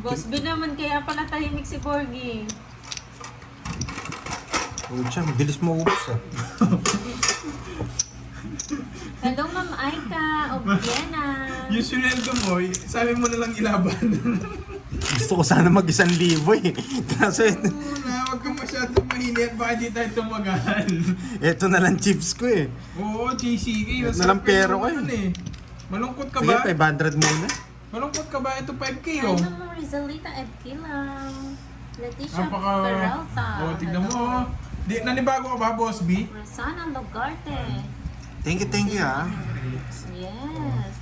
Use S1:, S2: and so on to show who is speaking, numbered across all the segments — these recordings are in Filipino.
S1: Boss B naman, kaya pala tahimik si Borgie.
S2: Pucha, bilis mo ubos ah.
S1: Hello, Ma'am Aika of Vienna.
S3: Yung sweldo mo, sabi mo na lang ilaban.
S2: Gusto ko sana mag-1,000 eh. Kaso
S3: Muna, huwag kang masyadong mahilit, baka di tayo tumagal.
S2: ito na lang chips ko eh.
S3: Oo, JCK.
S2: Ito na lang pero ko
S3: Malungkot ka
S2: Sige,
S3: ba?
S2: 500 muna.
S3: Malungkot ka ba? Ito 5K
S1: Hi,
S3: oh.
S1: Ma'am Rizalita Edkilang. Leticia
S3: Napaka...
S1: Peralta.
S3: Oh, tignan mo
S1: Hello.
S3: oh. Nanibago ka ba, Boss B?
S1: Rosana Logarte.
S2: Thank you ah.
S1: Yes.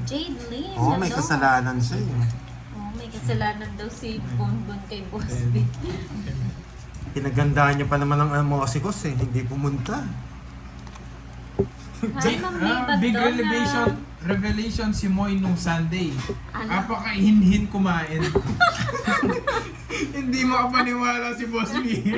S1: Jade Lim.
S2: Oo, may
S1: hello.
S2: kasalanan siya eh.
S1: Oh, may kasalanan daw si Bonbon kay Boss B.
S2: Pinagandaan niya pa naman ang amosikos eh. Hindi pumunta.
S1: Hi, Ma'am May
S3: Big
S1: Badona.
S3: revelation si Moy nung Sunday.
S1: Ano?
S3: Apaka-hinhin kumain. Hindi makapaniwala si Boss B.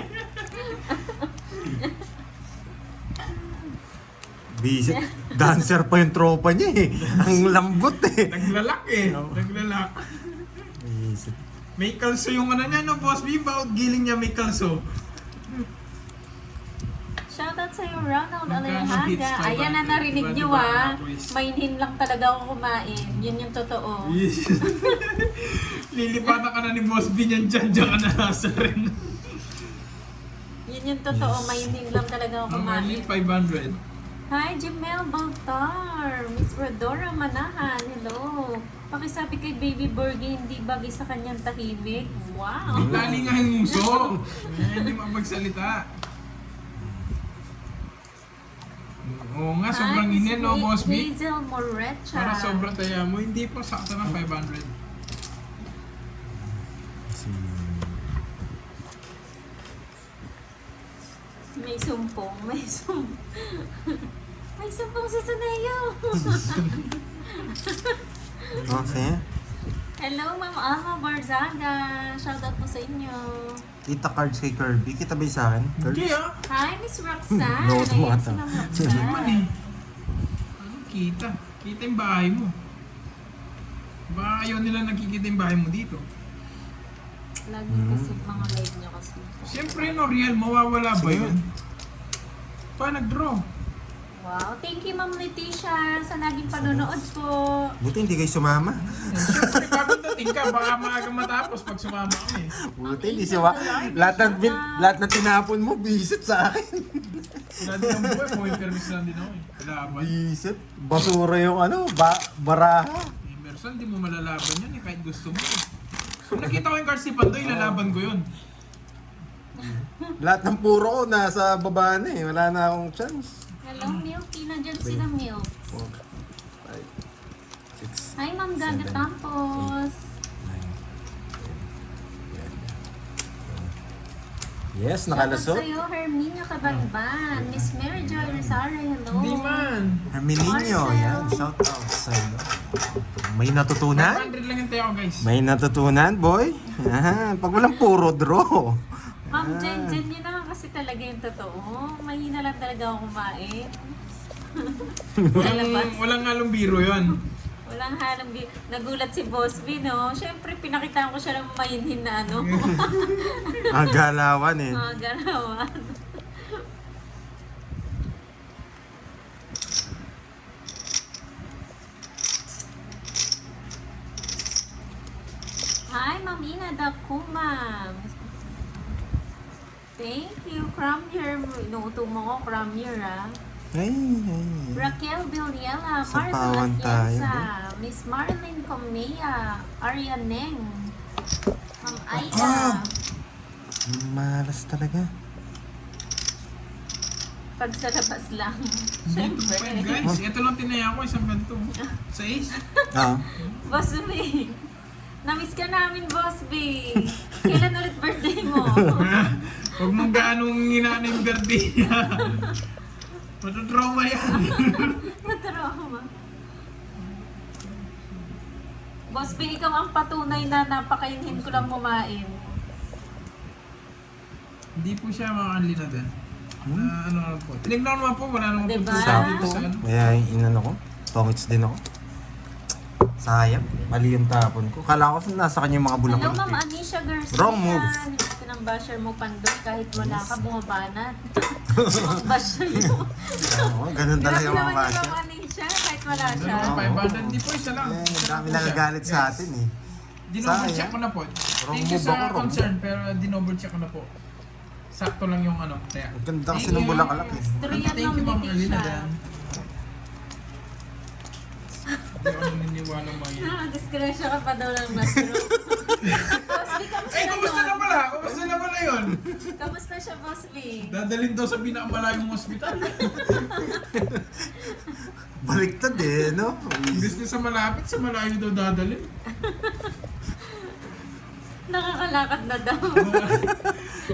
S2: Busy. Dancer pa yung tropa niya eh. Ang lambot eh.
S3: Naglalak eh. Naglalak.
S2: Busy.
S3: May kalso yung ano niya, no, Boss B? Bakit giling niya may kalso?
S1: Shoutout sa'yo, Ronald
S3: Magkano hits?
S1: Alejandra. Ayan na, narinig nyo Mainhin lang talaga ako kumain. Yun yung totoo.
S3: Yes. Lilipatan ka na ni Boss B niyan dyan ka na nasa rin.
S1: Yun yung totoo. Mainhin lang talaga ako
S3: Ang early
S1: kumain.
S3: 500.
S1: Hi, Jamel Baltar. Miss Rodora Manahan. Hello. Pakisabi kay Baby Borgie, hindi bagay sa kanyang tahimik. Wow.
S3: Lali nga yung muso. Hindi mapagsalita. Oo nga, sobrang
S1: Hi,
S3: inin, no, Boss B?
S1: Hazel Morecha.
S3: Para sobrang taya mo, hindi po sakto ng 500.
S1: May sumpong. May sumpong. May sumpong sa Saneo.
S2: Okay.
S1: Hello, Ma'am Alma Barzaga. Shoutout po sa inyo.
S2: Kita cards kay Kirby. Kita ba yung sa akin?
S3: Hindi
S2: Cards?
S3: ah.
S1: Hi, Miss Roxanne.
S2: No,
S1: Ayan
S2: tumata.
S1: si Ma'am
S3: Ano naman eh.
S1: Roxanne.
S3: Ano kita? Kita yung bahay mo. Baka ayaw nila nakikita yung bahay mo dito.
S1: Lagi kasi mga live niya kasi.
S3: Siyempre, no, real, mawawala ba yun? Pa, nag-draw.
S1: Wow, thank you Ma'am Leticia sa naging panonood po.
S2: Buti hindi kayo sumama.
S3: Siyempre, pagod dating ka, baka maaga matapos pag sumama kami.
S2: Buti hindi siya. Lahat na tinapon mo, bisit sa akin.
S3: Wala din ang buhay, mo interviews lang din ako eh. Kalaban.
S2: Bisit. Basura yung ano, baraha.
S3: Emerson, di mo malalaban yan eh, kahit gusto mo eh. Kung nakita ko yung cards ni Pandoy, lalaban ko yun.
S2: Lahat ng puro ko nasa baba na eh. Wala na akong chance.
S1: Hello, Milky. Nandyan sila, Milk.
S2: 4, 5, 6,
S1: Hi, Ma'am Gaga Tampos.
S2: 9, 10, 11. Yes,
S1: Shoutout
S2: nakalasot.
S1: sa'yo, Herminia Cabanban. Miss Mary Joy Rosario, hello.
S3: Hindi man.
S2: Hermininho,
S1: Marcel.
S2: yan. Shout out sa iyo. May natutunan?
S3: 500 lang yung tayo guys.
S2: May natutunan, boy? Ah, pag walang puro draw.
S1: Ma'am Jen, yun naman kasi talaga yung totoo. Mahina lang talaga ako kumain. Sa labas.
S3: Walang halong biro yun.
S1: Walang halong nagulat si Boss B, no? Siyempre, pinakitaan ko siya ng mainhin na ano.
S2: Ang galawan eh.
S1: Mga garawan. Hi, Ma'am Ina Dakuma. Thank you, Cramier. Inuuto mo ko, Cramier, ah.
S2: Ay, ay.
S1: Raquel Villela,
S2: Sa
S1: Marvel
S2: pawan tayo,
S1: Atienza, Miss Marlene Comea, Arya Neng, Ma'am Aida.
S2: Malas talaga.
S1: Pag sa labas lang.
S3: Hindi,
S1: Siyempre.
S3: guys, ito lang tinaya ko, isang ganito. Sa ace.
S2: Ah.
S1: Boss B, namiss ka namin, Boss B. Kailan ulit birthday mo?
S3: Huwag mong gaanong hinaan yung birthday niya. Matutrauma yan.
S1: Natrauma. Boss B, ikaw ang patunay na napakainhin ko lang kumain.
S3: Hindi po siya makakanli na din. Ano naman po. Tinignan naman po, wala naman
S1: Diba?
S3: po.
S2: Sakto.
S3: Sa ano.
S2: Kaya inano ko. Tongits din ako. Sayang. Mali yung tapon ko. Kala ko nasa kanya yung mga
S1: Hello,
S2: bulaklak.
S1: Ma'am Anisha Garcia.
S2: Wrong move.
S1: Pinang-basher mo, Pandoy, kahit wala ka, bumabanat. Mag-basher mo.
S2: Oo, ganun talaga
S1: Grabe
S2: yung mga
S1: naman yung
S2: basher.
S1: Ma'am Anisha, kahit wala siya.
S3: Dalawa, 500, di po isa lang.
S2: Eh,
S3: Isa lang
S2: dami
S3: po siya.
S2: nagagalit sa
S3: Yes.
S2: atin eh.
S3: Dinoble check
S2: Sayang.
S3: ko na po.
S2: Wrong
S3: Thank you
S2: move
S3: sa
S2: ako, wrong
S3: concern, pero dinoble check ko na po. Sakto lang yung ano. Kaya.
S2: Ang ganda kasi
S3: Thank
S2: ng
S3: you.
S2: bulaklak eh.
S1: Durian
S3: Thank
S1: ng
S3: you, Ma'am
S1: Leticia.
S3: Erlina. Dan. Hindi ako naniniwala mga yun.
S1: Disgrasya ka pa daw ng mushroom. Boss B, kamusta
S3: Eh, kumusta na
S1: yun?
S3: pala? Kumusta na pala yun?
S1: Kamusta siya, Boss B?
S3: Dadalhin daw sa pinakamalayong hospital.
S2: Baliktad eh, no?
S3: Imbis na sa malapit, sa malayo daw dadalhin.
S1: Nakakalakad na daw.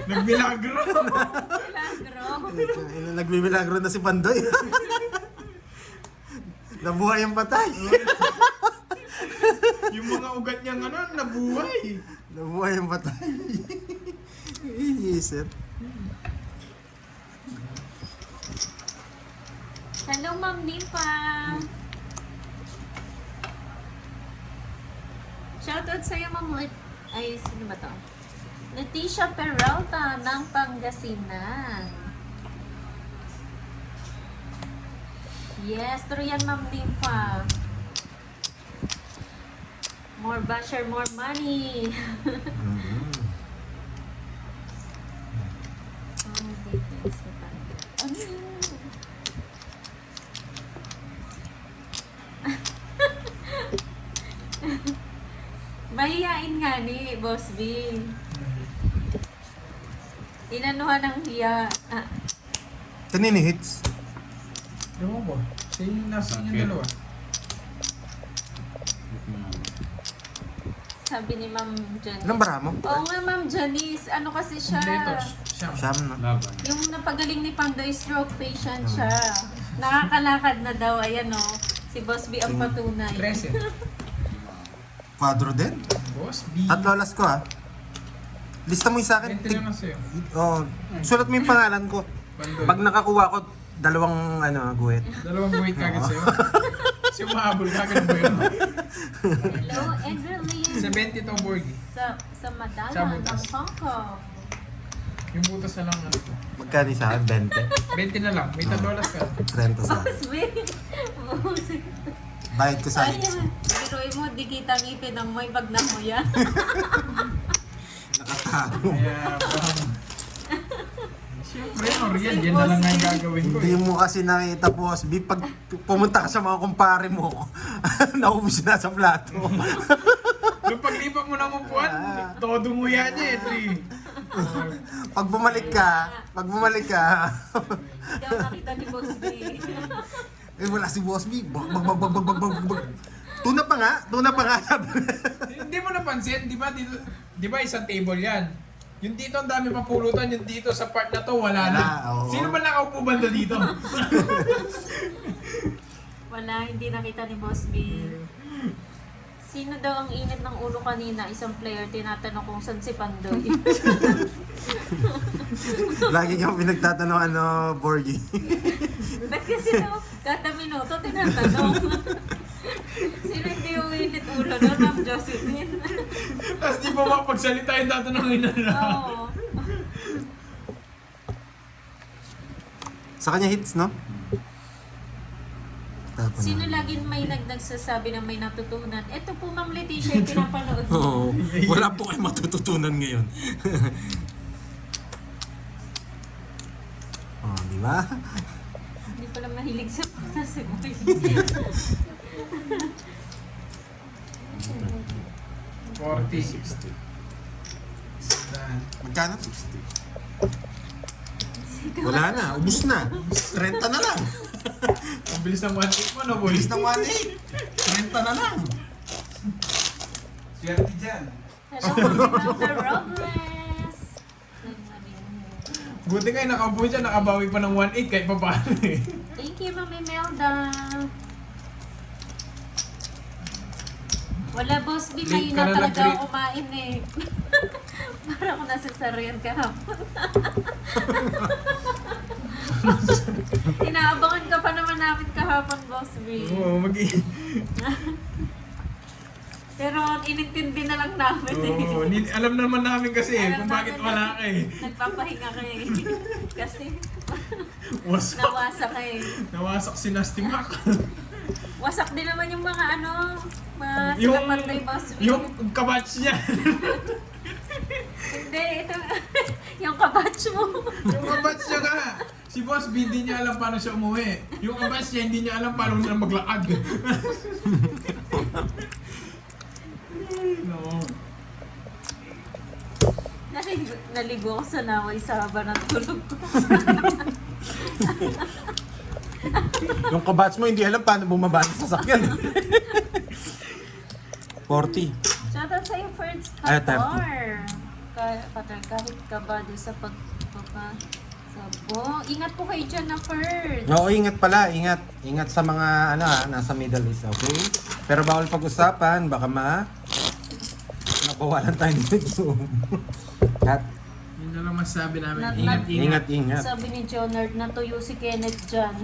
S3: Nagmilagro.
S1: Milagro.
S2: Nagmimilagro na si Pandoy. Nabuhay ang patay.
S3: Yung mga ugat niyang ano, nabuhay.
S2: Nabuhay ang patay. Iisip.
S1: Hello, Ma'am Nipa. Shoutout sa'yo, Ma'am Ay, sino ba to? Leticia Peralta ng Pangasinan. Yes, true yan, Ma'am Nipa. More basher, more money. Oh, details na tayo. Ano yun? Mahihain nga ni Boss B. Inanuhan ng hiya. Ah,
S2: Kanini hits?
S3: Ewan ko. Siya yung nasa inyo
S4: Okay.
S3: dalawa.
S1: sabi ni Ma'am Janice.
S2: Ilang bara mo?
S1: Oo nga, Ma'am Janice. Ano kasi siya?
S3: Kompleto. Siya.
S2: Siyam na.
S4: Laban.
S1: Yung napagaling ni Pandoy, stroke patient siya. Nakakalakad na daw. Ayan o. Si Boss B ang patunay.
S3: 13.
S2: Quadro din?
S3: Boss B.
S2: Tatlo alas ko ha. Lista mo yung sa akin.
S3: 20 lang sa'yo.
S2: Oh, sulat mo yung pangalan ko.
S3: Bandoy.
S2: Pag nakakuha ko, dalawang guhit.
S3: Dalawang buwit kagad sa'yo. Kasi umahabol kagad ba yun?
S1: Hello, Evelyn.
S3: 70 to Borgie.
S1: Sa Madala
S3: Sa
S1: ng
S3: butas.
S1: Hong Kong.
S3: Yung butas na lang ano.
S2: Magkano sa akin? 20.
S3: 20 na lang. May $3 ka.
S2: 30 sa akin.
S1: Boss B. Busik.
S2: Bayad ko sa akin.
S1: Ayan. Biruin mo, di kita ngipin ng moy pag namuya.
S2: Nakatago.
S3: Kaya parang... Siyempre, Oriel, yan na lang nga yung gagawin ko.
S2: Hindi mo kasi nakita, Boss B. Pag pumunta ka sa mga kumpare mo, naubos na sa plato.
S3: Nung paglipat mo ng upuan, todo nguya niya eh, 3.
S2: Pag bumalik ka,
S1: Hindi ako nakita ni Boss B.
S2: eh wala si Boss B. Bag. Tuna pa nga.
S3: Hindi mo napansin, di ba? Dito, di ba isang table yan? Yung dito ang dami papulutan, yung dito sa part na to wala na.
S2: Wala, oo.
S3: Sino ba nakaupo banda dito?
S1: Wala, hindi nakita ni Boss B. Sino daw ang init ng ulo kanina? Isang player, tinatanong kung saan si Pandoy.
S2: Lagi kang pinagtatanong Borgie.
S1: Ba't kasi daw, kada minuto tinatanong. Sino hindi yung init ulo na, Ma'am Josephine?
S3: Tapos di pa makapagsalita yung tatanungin na lang.
S1: Oo.
S2: Sa kanya hits, no? Tapon
S1: Sino
S2: na.
S1: lagi may nagsasabi na may natutunan? Ito po, Ma'am Leticia, yung pinapanood mo.
S2: Oo. Wala po kayo matututunan ngayon. Oh, di ba?
S1: Hindi pala mahilig sa puta si Boy.
S3: 40.
S4: 60.
S2: Magkano? 60. Wala na, ubus na. 30 na lang.
S3: Ang bilis ng 1-8 mo, no boy?
S2: Bilis ng 1.8. 30 na lang.
S4: Swerte dyan.
S1: Hello, Imelda Robles.
S3: Buti nga nakaupo siya, nakabawi pa ng 1-8 kahit pa paano eh.
S1: Thank you, Ma'am Imelda. Wala, Boss B,
S3: Late
S1: ngayon
S3: ka
S1: na
S3: na
S1: talaga
S3: nag-treat.
S1: ako kumain eh. Para ako nasa sarayan kahapon. Inaabangan ka pa naman namin kahapon, Boss B.
S3: Oo,
S1: Pero inintindi na lang namin
S3: Oo, alam naman namin kasi
S1: Alam
S3: kung bakit
S1: namin
S3: wala ka eh.
S1: Nagpapahinga ka eh. Kasi
S3: Wasak.
S1: nawasak ka eh.
S3: Nawasak si Nasty Mac.
S1: Wasak din naman yung mga mga
S3: yung,
S1: silapan na yung boss.
S3: yung kabatch niya.
S1: Hindi, ito. Yung kabatch mo.
S3: Yung kabatch niya ka. Si Boss B, hindi niya alam paano siya umuwi. Yung kabatch niya, hindi niya alam paano siya maglakad. No.
S1: Naligo ako sa naway sa haba ng tulog ko.
S2: Yung kabatch mo, hindi alam paano bumaba ng sasakyan. 40.
S1: Shoutout sa yung first
S2: Ay,
S1: Qatar. Qatar, kahit kabado sa pagpapasabo. Ingat po kayo dyan na first.
S2: Oo, ingat pala. Ingat. Ingat sa mga nasa Middle East, okay? Pero bawal pag-usapan. Baka nabawalan tayo nito. At
S3: Yun na lang masasabi namin.
S1: Ingat,
S3: Ingat.
S1: Sabi ni Jonard, natuyo si Kenneth dyan.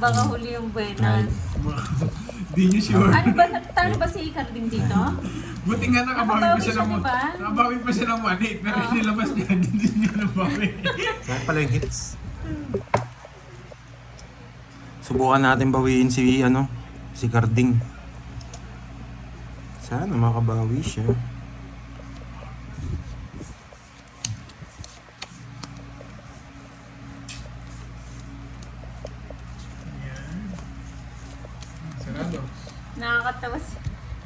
S1: Baka huli yung buenas.
S3: Hindi niyo sure.
S1: Ano ba, talo ba si Icar din dito?
S3: Buti nga nakabawi pa siya ng
S1: Diba?
S3: nakabawi pa siya ng 1-8. Pero nilabas niya, hindi niya nabawi.
S2: saan pala yung hits? Subukan natin bawiin si Carding. Sana makabawi siya.
S3: Sarado.
S1: Nakakatawa si...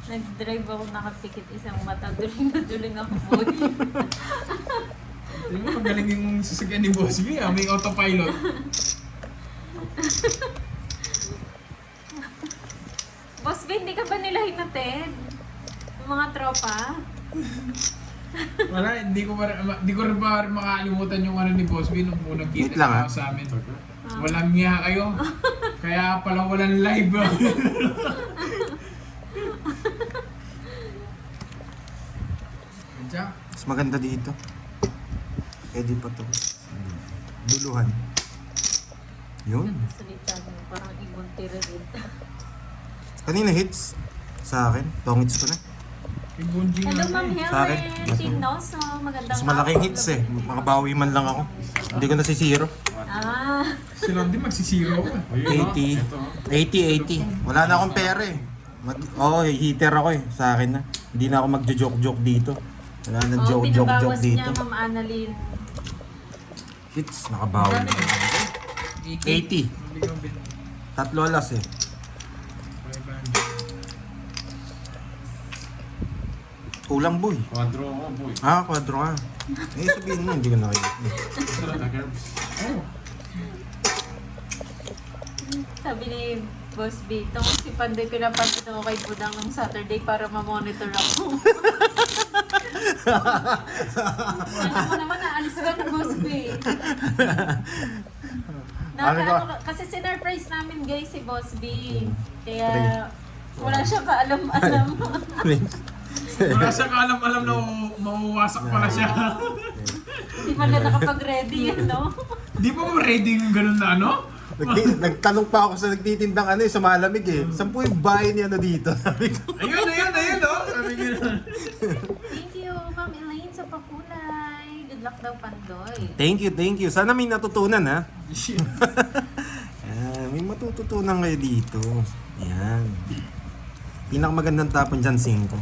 S1: Nag-drive ako nakapikit isang mata. Duling ako boy.
S3: Hindi mo magaling yung sasagyan ni Boss B. May autopilot.
S1: Boss Ben, hindi ka ba nila hinatid? Yung mga tropa?
S3: Wala, hindi ko rin pa makakalimutan yung ni Boss B nung unang
S2: Wait
S3: kita
S2: lang,
S3: niya sa amin. Walang niya kayo. Kaya pala walang live. Diyan.
S2: Mas maganda dito. Pwede pa to. Duluhan. Yun.
S1: Salita mo, parang ibon tiririd.
S2: Kanina hits sa akin. Tongits ko na.
S3: Yung bunjing
S1: Hello,
S3: natin.
S1: Ma'am
S2: Sa akin.
S1: Helen. Tinoso, magandang
S2: Mas malaking hits eh. Makabawi man lang ako. Hindi ko nasisiro.
S1: Ah,
S3: Sila din magsisiro ko.
S4: Ayun,
S2: 80.
S4: Ito.
S2: 80. Wala na akong pera eh. Heater ako eh. Sa akin na. Hindi na ako magjo-joke-joke dito. Wala na joke-joke
S1: pinabawas
S2: dito.
S1: niya, Ma'am Annalyn.
S2: Hits, nakabawi. 80. Tatlo alas eh. Kulang boy.
S4: Quadro ko, boy.
S2: Kwadro ka. Sabihin mo, hindi ko nakikita.
S4: Sarap na curbs.
S1: Sabi ni Boss B, itong si Panday pinapansin ako kay Budang ng Saturday para ma-monitor ako. Alam mo naman, naalis ka na Boss B. Kasi sinurprise namin guys si Boss B. Kaya wala siyang kaalam-alam.
S3: Wala siya kaalam-alam na mauwasak pala siya.
S1: Hindi man lang nakapag-ready yan, no?
S3: Di ba mo ready yung ganun na ano?
S2: Nagtanong pa ako sa nagtitindang sa malamig eh. Saan po yung bahay niya dito? Sabi ko.
S3: Ayun, oh. Sabi ko na.
S1: Thank you, Ma'am Elaine sa pakulay. Good luck daw, Pandoy.
S2: Thank you. Sana may natutunan ha. May matututunan kayo dito. Yan. Pinakamagandang tapon dyan, 5.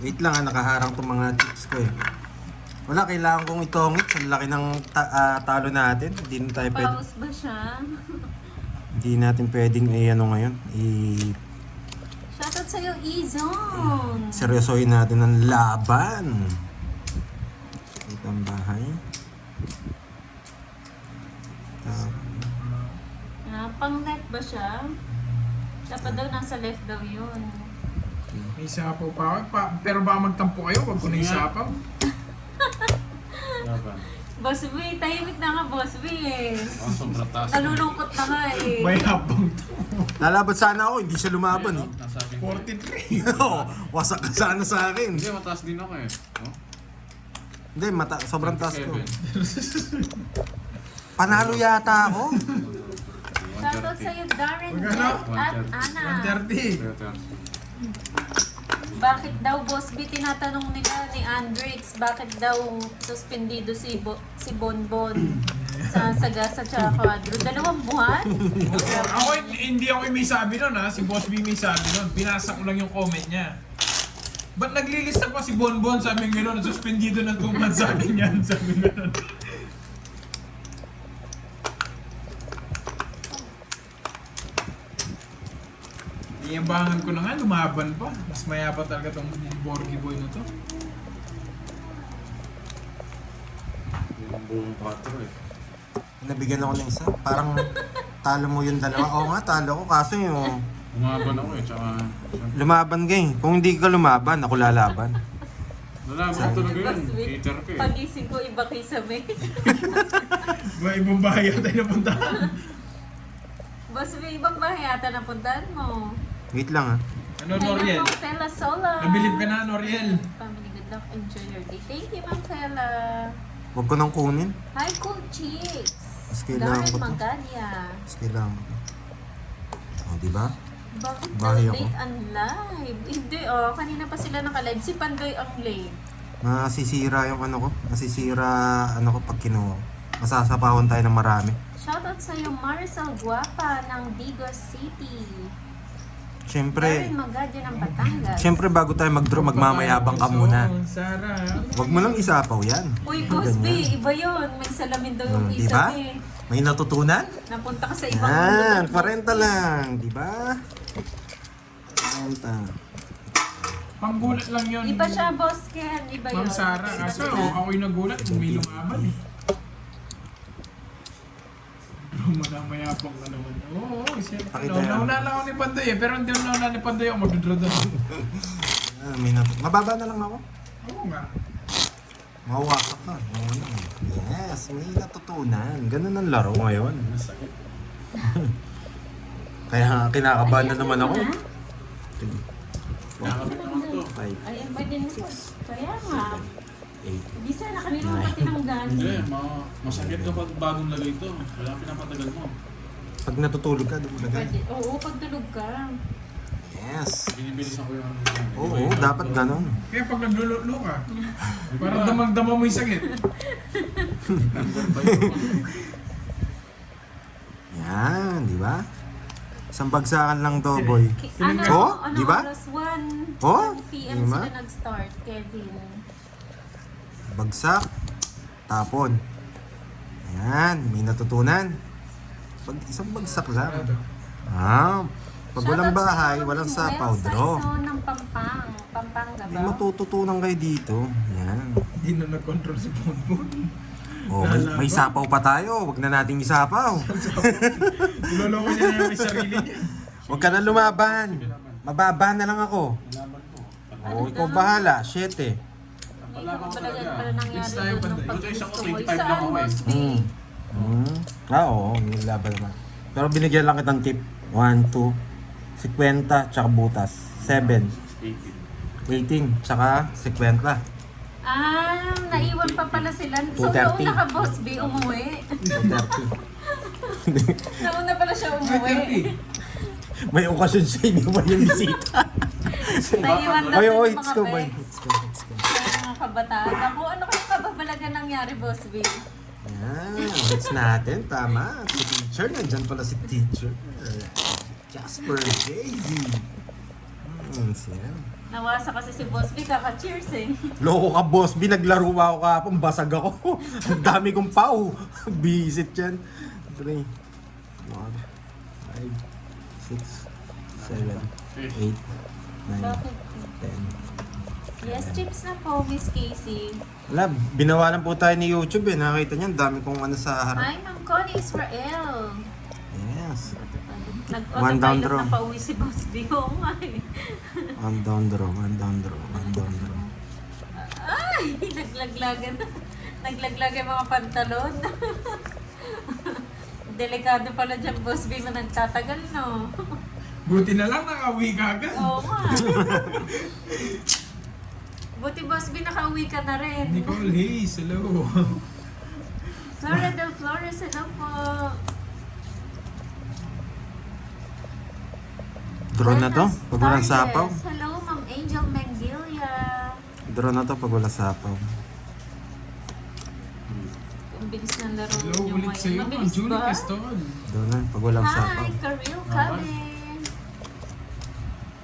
S2: Wait lang nakaharang tong mga chicks ko eh. Wala, kailangan kong itongit. Ang laki ng talo natin. Hindi na tayo pwede.
S1: Pause ba siya?
S2: Hindi natin pwedeng ngayon.
S1: Shoutout sa'yo, E-Zone.
S2: Seryosohin natin ang laban. Ito ang bahay.
S1: Pang left ba siya? Dapat daw nasa left daw yun.
S3: May isapaw pa ako. Pero baka magtampo kayo, wag ko na isapaw.
S4: Laban.
S1: Boss B, tahimik na nga Boss B eh.
S4: Sobrang taas.
S1: Nalulungkot na nga eh.
S3: May habang
S2: Lalaban sana ako, hindi siya lumaban eh.
S4: Nasa akin.
S3: 43.
S2: Oo, wasak ka sana sa akin.
S4: Hindi, mataas din ako eh. Oh?
S2: Hindi, sobrang taas ko.
S4: 27.
S2: Panalo yata ako.
S1: Shoutout sa'yo, Darren
S3: Magkano?
S1: Jeff at Ana.
S3: 130.
S1: Bakit daw, Boss B, tinatanong nila ni Andrix, bakit daw suspendido si Bonbon sa Sagasa tsaka Quadro? 2 buwan?
S3: Ako, hindi ako may sabi nun ha. Si Boss B may sabi nun. Pinasa ko lang yung comment niya. Ba't naglilista pa si Bonbon? Sabi ng gano'n, suspendido ng 2 months sa akin yan. Sabi ng gano'n. Iyabangan ko na nga, lumaban pa. Mas mayabang talaga tong Borgie boy na to.
S4: Yung buong 4 eh.
S2: Nabigyan ako ng isa. Parang talo mo yung dalawa. Oo nga, talo ko. Kaso yung
S4: Umaban ako eh, tsaka...
S2: lumaban ka eh. Kung hindi ka lumaban, ako lalaban.
S4: Nalaman ko talaga yun,
S1: Boss B,
S4: hater ka eh.
S1: pagising ko, iba kisame.
S3: May ibang bahay tayo napuntahan.
S1: Boss B, ibang bahay ata napuntahan mo.
S2: Wait lang ah.
S3: Ano, Noriel?
S1: Ma'am Fela Sola.
S3: Nabilib ka na, Noriel.
S1: Family, good luck. Enjoy your day. Thank you, Ma'am Fela.
S2: Huwag ko nang kunin.
S1: Hi, cool chicks.
S2: Mas kailangan
S1: Darren
S2: ko to.
S1: Magadia.
S2: Mas kailangan ko. O, diba?
S1: Bakit
S2: Bahay
S1: daw
S2: ako.
S1: late and live? Hindi, oh. Kanina pa sila naka-live. Si Pandoy ang late.
S2: Nasisira yung ano ko. Nasisira ano ko pag kinuha ko. Masasapawan tayo ng marami.
S1: Shoutout sa'yo, Maricel Guapa ng Digos City.
S2: Siyempre,
S1: Darren Magadia ng Batangas.
S2: siyempre bago tayo mag-draw, magmamayabang ka muna.
S3: Sara.
S2: Huwag mo lang isapaw yan.
S1: Uy, Boss B,
S2: Ganyan.
S1: iba yun. May salamin daw yung
S2: Diba?
S1: isa eh.
S2: May natutunan?
S1: Napunta ka sa ibang
S2: Yan,
S1: mundo.
S2: 40 lang. Diba? 40.
S3: Panggulat lang yun.
S1: Iba siya, Boss Ken. Iba yun.
S3: Ma'am Sara, kaso ako'y nagulat kung may lumaban eh. Mayabang ka naman. Oo, siyempre.
S2: Pakita yan.
S3: Nauna lang ako ni Pandoy eh, pero hindi ako nauna ni Pandoy ako mag-draw doon.
S2: Mababa na lang ako.
S3: Oo nga.
S2: Mawasak ka. Yes, may natutunan. Ganun ang laro ngayon.
S4: Masakit.
S2: Kaya kinakabahan na naman ako.
S4: Nakakabit naman to.
S2: 5,
S1: Ay, iba din mo. Kaya nga.
S2: 8.
S1: Di sana kanina mo pa tinanggal.
S4: Hindi, masakit kapag bagong lagay to. Kaya pinapatagal mo.
S2: Pag natutulog ka, dumulagay.
S1: Pwede. Oo, pagtulog ka.
S2: Yes.
S4: Binibilis ako yung...
S2: Oo, dapat ganun.
S3: Kaya pag naglululo ka, parang damang-dama mo yung sakit.
S2: Yan, di ba? Isang bagsakan lang to, boy.
S1: Ano,
S2: Oh,
S1: ano,
S2: di ba?
S1: alas 1
S2: Oh,
S1: PM
S2: di ba?
S1: sila nag-start, Kevin.
S2: Bagsak, tapon. Yan, may natutunan. Pag isang bagsak lang. Pag walang
S1: Shoutout sa
S2: bahay,
S1: mga
S2: walang
S1: Noel
S2: sapaw, draw.
S1: Saison ng Pampang. Pampanga
S2: May
S1: ba?
S2: matututunan kayo dito. Yan.
S3: Hindi na nag-control si Bonbon.
S2: Oh, may sapaw pa tayo. Huwag na nating isapaw.
S3: Niloloko niya na may sarili niya.
S2: Huwag ka na lumaban. Mababa na lang ako.
S4: Laban ko.
S2: Oh, ikaw bahala. 7.
S1: Hindi
S4: Palaban
S1: ko
S4: ko
S1: pala
S4: talaga.
S1: pala nangyari
S3: Yes, tayo,
S1: yun nung
S3: Panday.
S4: Buti isa ko,
S1: pag-gusto ko.
S4: 25 lang ako eh.
S1: Boss B?
S2: Oo, nilaban naman. Pero binigyan lang kitang tip. 1, 2, 50, tsaka butas. 7, 18, tsaka 50.
S1: Ah, naiwan pa pala sila. So,
S2: 230.
S1: nauna ka, Boss B, umuwi.
S2: 30.
S1: Nauna pala siya umuwi.
S2: May okasyon sa iniwan yung bisita.
S1: Naiwan daw
S2: Ay,
S1: dun
S2: oh,
S1: yung
S2: it's
S1: mga
S2: go, boy.
S1: bets.
S2: It's go, it's go.
S1: Kaya mga kabataan. Ako, ano kayong kababalagan nangyari, Boss B?
S2: Yan, hits natin. Tama. Si teacher, nandyan pala si teacher. Jasper Daisy. Siya.
S1: Nawasa kasi si Boss B, kaka-cheers eh.
S2: Loko ka, boss. Naglaro ako kahapon. Basag ako. Ang dami kong pau. Bisit yan. 3, 4, 5, 6, 7, 8, 9,
S1: Bakit?
S2: 10.
S1: Yes, chips na po, Miss Casey.
S2: Wala, binawalan po tayo ni YouTube eh. Nakita niyo, ang dami kong ano sa harap.
S1: Hi, Ma'am Connie Israel.
S2: Yes.
S1: Nag-autopilot
S2: One down draw.
S1: na pauwi si Boss B. Oo nga eh.
S2: One down draw, one down draw, one down draw.
S1: Ay, naglaglagan. Naglaglagan mga pantalon. Delikado pala dyan, Boss B, mo nagtatagal, no?
S3: Buti na lang nakauwi ka agad.
S1: Oo nga. Buti, Boss B, nakauwi ka na rin.
S3: Nicole Hayes, hello.
S1: Flora del Flores, hello po.
S2: Drone na to, pag walang
S1: Buenas
S2: sapaw.
S1: tardes. Hello, Ma'am Angel Mengilia.
S2: Drone na to pag walang sapaw.
S1: Ang bilis ng laro
S3: Hello
S1: niyo
S3: ulit
S1: ngayon.
S3: sa'yo, Ma'am
S1: Mabilis
S3: Julie
S1: ba?
S3: Caston.
S2: Drone na, pag walang sapaw.
S1: Hi, Karil Kami.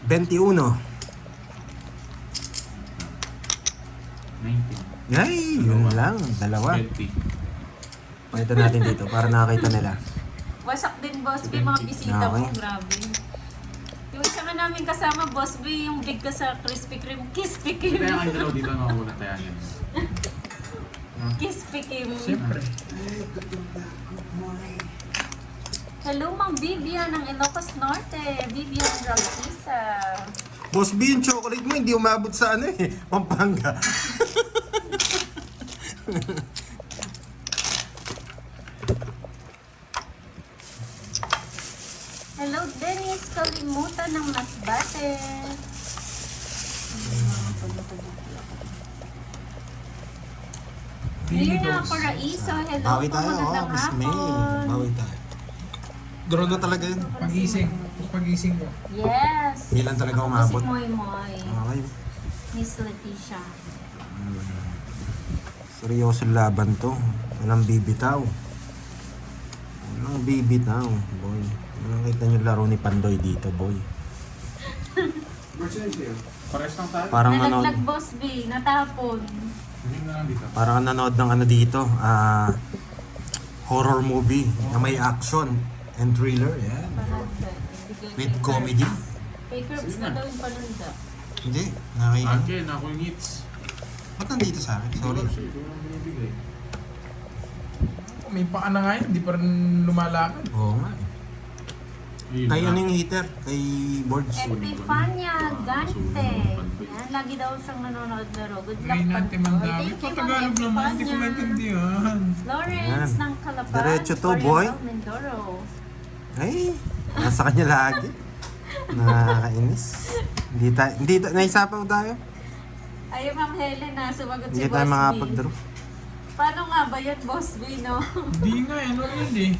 S2: 21.
S4: 19.
S2: Ay, yun lang, dalawa.
S4: 20.
S2: Pakita natin dito para nakakita nila.
S1: Wasak din, Boss B, mga bisita mo.
S2: Okay.
S1: Grabe. Yung isa nga namin kasama, Boss B, yung big ka sa Krispy Kreme. Krispy
S4: Kaya
S1: Kreme.
S4: kayo dalaw dito nakakuna tayo yan.
S1: Krispy Kreme.
S3: Siyempre.
S1: Hello, Ma'am Vivian ng Ilocos Norte. Vivian Ralpisa.
S2: Boss B, yung chocolate mo hindi umabot sa ano eh, Pampanga.
S1: Hello, Dennis Kalimutan ng Masbate. Lina Paraiso, hello
S2: Bawi
S1: po,
S2: tayo,
S1: magandang
S2: Miss May.
S1: hapon.
S2: Bawi tayo. Drone na talaga yun.
S3: Pagising ko.
S1: Yes.
S2: Hindi lang talaga
S1: Ako
S2: umabot.
S1: Si Moy Moy.
S2: Okay.
S1: Miss Leticia.
S2: Seryoso laban to. Walang bibitaw. Walang bibitaw, boy. Nakita niyo laro ni Pandoy dito, boy.
S4: Pares lang tayo.
S2: Parang
S1: Nalaglag,
S2: nanood,
S1: Boss B. Natapon.
S4: Hindi na lang dito.
S2: parang nanood ng ano dito, horror movie na may action and thriller, yeah. With comedy.
S1: Kay Curbs
S4: Sige
S1: na
S4: na.
S1: daw yung panunda.
S2: Hindi,
S4: Akin, ako yung hits.
S2: Ba't nandito sa akin? Sorry.
S4: Sorry. Ito yung binibigay.
S3: May paa na nga yun, hindi pa rin lumalakad.
S2: Oo nga eh.
S4: Ayun
S2: Kay
S4: na.
S2: ano yung heater? Kay Boards?
S1: Epifania Gante. Yan, lagi daw siyang nanonood laro. Good luck,
S3: Rinante
S1: Pandoy.
S3: Mandawi.
S1: Thank you, Ma'am
S3: Tagalog naman, hindi ko
S1: Epifania.
S3: maintindihan.
S1: Lawrence
S2: Yan.
S1: ng Calapan.
S2: Diretso to, boy.
S1: Oriental Mindoro.
S2: Ay, nasa kanya lagi. Nakakainis. Hindi naisapaw tayo.
S1: Ay, Ma'am Helen na sumagot si
S2: Hindi
S1: Boss
S2: tayo
S1: B.
S2: makapag-draw.
S1: Paano nga ba yan, Boss B, no?
S3: Hindi nga, ano yun eh.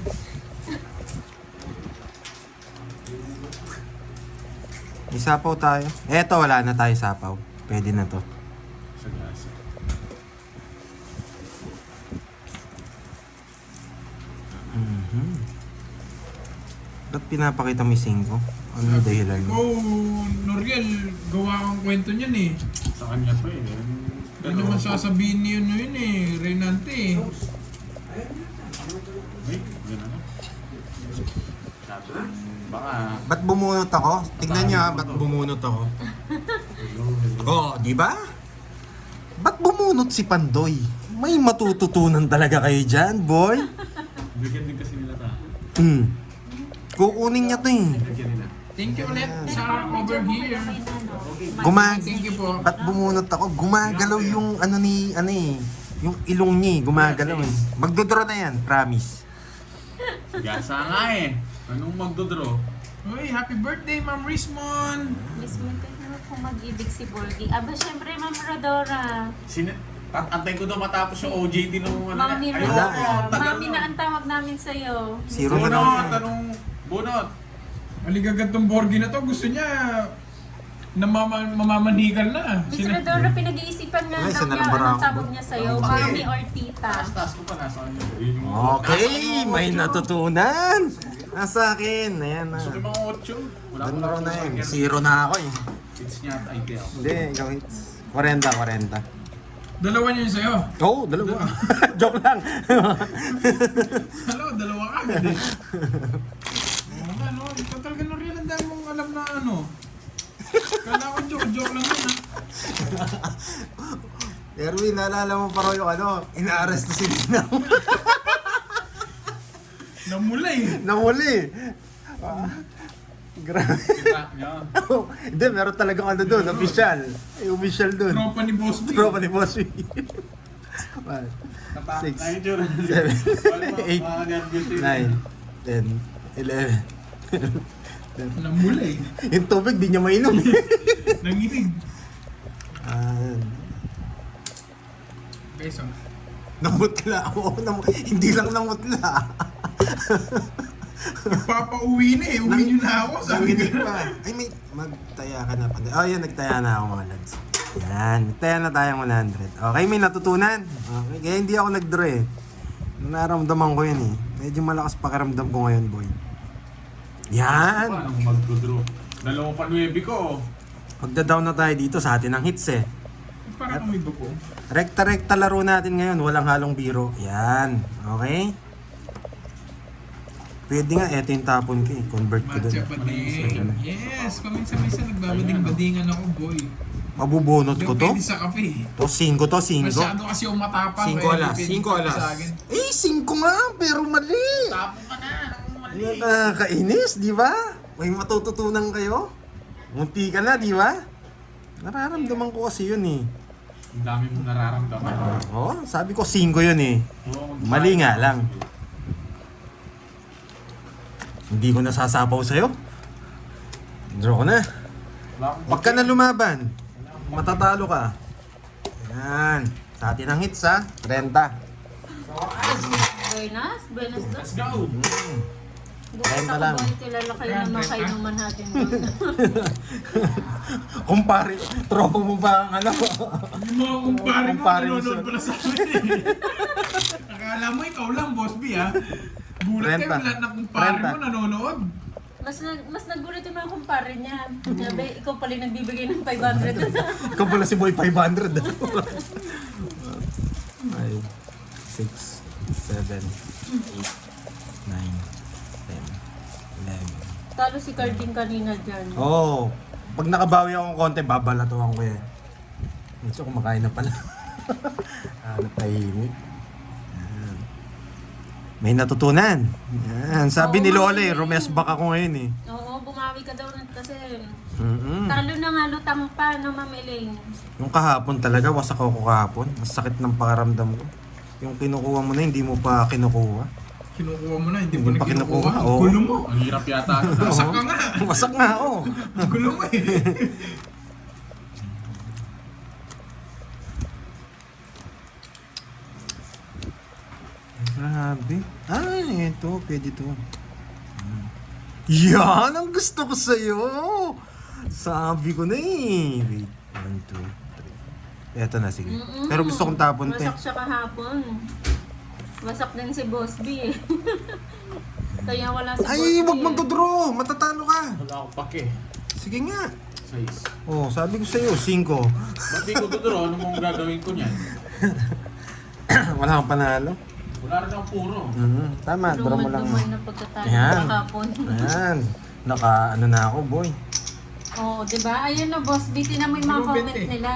S2: Isapaw tayo. Eto, wala na tayo sapaw. Pwede na to.
S4: Sa gasa.
S2: Ba't pinapakita mo yung 5? Ano yung dahilan mo?
S3: Oh, Noriel, gawa kang kwento niyan eh.
S4: Sa kanya pa eh.
S3: Hindi naman sasabihin niyo yun eh, Renante eh.
S4: Ay, gano'n na. Sabi, baka.
S2: Ba't bumunot ako? Tignan niyo ha, ba't bumunot ako? Oh, di ba? Ba't bumunot si Pandoy? May matututunan talaga kayo dyan, boy.
S4: Bigyan din kasi nila ta.
S2: Kukunin niya to eh.
S4: Bigyan nila.
S3: Thank you ulit sa over here. Thank you po.
S2: Ba't bumunot ako? Gumagalaw yung yung ilong niya eh, gumagalaw eh. Magdodraw na yan, promise.
S4: Gasa nga eh. Anong magdodraw?
S3: Uy, happy birthday, Ma'am Rismon!
S1: Miss mo kung mag-ibig si Borgie. Aba, syempre, Ma'am Rodora.
S4: Antayin ko daw matapos yung OJT nung ano.
S1: Mami
S4: Ayun,
S2: Wala
S1: Rodora.
S2: eh.
S4: tagal
S1: Mami
S4: na.
S1: na ang tawag namin sa'yo.
S2: Zero na
S4: Bunot,
S2: lang.
S4: anong bunot?
S3: Maligagad tong Borgie na to. Gusto niya mamamanikal na.
S1: Miss Rodora, pinag-iisipan nga
S2: Ay,
S1: daw
S2: isa na
S1: niya
S2: lang
S1: anong
S2: barako.
S1: tawag niya sa'yo. Mami or tita.
S4: Taas ko pa nasa kanya. Yun yung-
S2: Okay, may natutunan. Nasa akin, ayan na.
S4: Gusto ko yung mga 8. Wala ko
S2: Doon na yun.
S4: yan.
S2: Zero na ako eh.
S4: It's niya at idea ako.
S2: Hindi, ikaw hits. 40.
S3: Dalawa niya yun sa'yo.
S2: Oo, oh, dalawa. Joke lang.
S3: Hello, dalawa ka agad eh. Oo nga, no? Total ka Noriel, ang dami mong alam na ano. Kala ko joke lang yun ha.
S2: Erwin, naalala mo pa raw yung ina-arrest si Dinaw.
S3: Namulay.
S2: Namuli. Grabe.
S4: Kita niya.
S2: Hindi, meron talagang doon, official. Official doon.
S3: Tropa ni Boss B.
S2: Tropa ni Boss B. 6, 7, 8, 9, 10, 11.
S3: Namulay.
S2: Yung tubig, di niya mainom.
S3: Nanginig.
S2: Ah,
S3: Beso.
S2: namutla. Oo, hindi lang namutla.
S3: Papauwi na eh. Uwi nyo na ako. Sabi ko
S2: Nanginig
S3: na.
S2: pa. Ay, may magtaya ka na pa. Oh, yan, nagtaya na ako mga lads. Yan, nagtaya na tayong 100. Okay, may natutunan. Okay, kaya hindi ako nag-draw eh. Naramdaman ko yun eh. Medyo malakas pakiramdam ko ngayon, boy. Yan!
S4: Paano kung mag-draw? Dalawang pa-9 ko.
S2: Magda-down na tayo dito sa atin ng hits eh.
S3: Parang may buko.
S2: Rekta-rekta laro natin ngayon, walang halong biro. Yan, okay? Pwede nga, eto yung tapon ko eh. Convert ko
S3: Matcha
S2: doon.
S3: bading. Yes, paminsan-minsan nagbabading-badingan ako, boy.
S2: Mabubunot ko
S3: Hindi
S2: to?
S3: pwede sa kape.
S2: To, 5 to, 5.
S3: Masyado kasi yung matapang.
S2: 5
S3: kaya
S2: alas,
S3: hindi
S2: 5
S3: pwede
S2: alas.
S3: sa akin.
S2: Eh, 5 nga, pero mali.
S3: Tapong ka na. Nang mali.
S2: Nakakainis, di ba? May matututunan kayo? Munti ka na, di ba? Nararamdaman ko kasi yun eh.
S4: Ang dami mong nararamdaman.
S2: Oo, sabi ko 5 yun eh.
S4: Oo,
S2: Mali nga lang. Hindi ko nasasapaw sa'yo. Draw ko na.
S4: Wala akong
S2: Huwag ka na lumaban. Matatalo ka. Yan. Sa atin ang hits ha. 30.
S1: Buenas na.
S4: Let's go!
S1: Bukas
S2: Renta
S1: ako
S2: lang.
S1: ba kilala kayo naman kayo naman natin doon.
S2: Kumpare, tropa mo ba ang ano?
S3: Yung mga kumpare mo,
S2: Kumpare mo
S3: nanonood
S2: siya.
S3: pala sa akin eh. Akala mo ikaw lang, Boss B ha. Gulat kayo,
S2: Renta.
S3: lahat ng kumpare
S2: Renta.
S3: mo nanonood.
S1: Mas nagulat yung mga kumpare niya. Sabi, ikaw pala yung nagbibigay ng 500.
S2: Ikaw pala si Boy 500. 5, 6, 7, 8, 9, 10, 11.
S1: Talo si Carding kanina dyan.
S2: Oo. Oh, pag nakabawi ako ng konti, babalatuhan ko yan. Medyo kumakain na pala. Natahimik. Yan. May natutunan. Yan. Sabi ni Lola eh, rumesbak ako ngayon eh.
S1: Oo, bumawi ka daw kasi
S2: Mm-mm.
S1: talo na nga lutang pa no mamiling.
S2: Yung kahapon talaga, wasak ako kahapon. Mas sakit ng pakaramdam ko. Yung kinukuha mo na, hindi mo pa kinukuha.
S3: Kinukuha mo na, hindi
S2: Hindi
S3: mo na
S2: pa kinukuha,
S3: kinukuha.
S2: oo.
S3: Gulo mo.
S4: Ang hirap yata.
S3: Wasak ka nga.
S2: Wasak nga ako.
S3: Gulo mo eh.
S2: Grabe. Ay, ito. Pwede to. Yan ang gusto ko sa'yo. Sabi ko na eh. Wait. 1, 2, 3. Eto na, sige. Pero gusto kong tapon to.
S1: Wasak siya kahapon. Wasak din si Boss B eh. Kaya wala si Boss B.
S2: Ay, wag
S1: eh.
S2: magdodraw. Matatalo ka.
S4: Wala akong pake.
S2: Sige nga.
S4: 6.
S2: Oh, sabi ko sa'yo, 5.
S4: Ba't di ko dodraw? Ano mong gagawin ko niyan?
S2: Wala kang panalo.
S4: Wala rin akong puro.
S2: Tama, draw mo lang.
S1: Lumad-lumay na pagkatalo
S2: Ayan.
S1: kahapon.
S2: Ayan. Ano na ako, boy.
S1: Oo, diba? Ayun na Boss B, tinan mo yung mga
S3: Ano,
S1: comment
S3: bente?
S1: nila.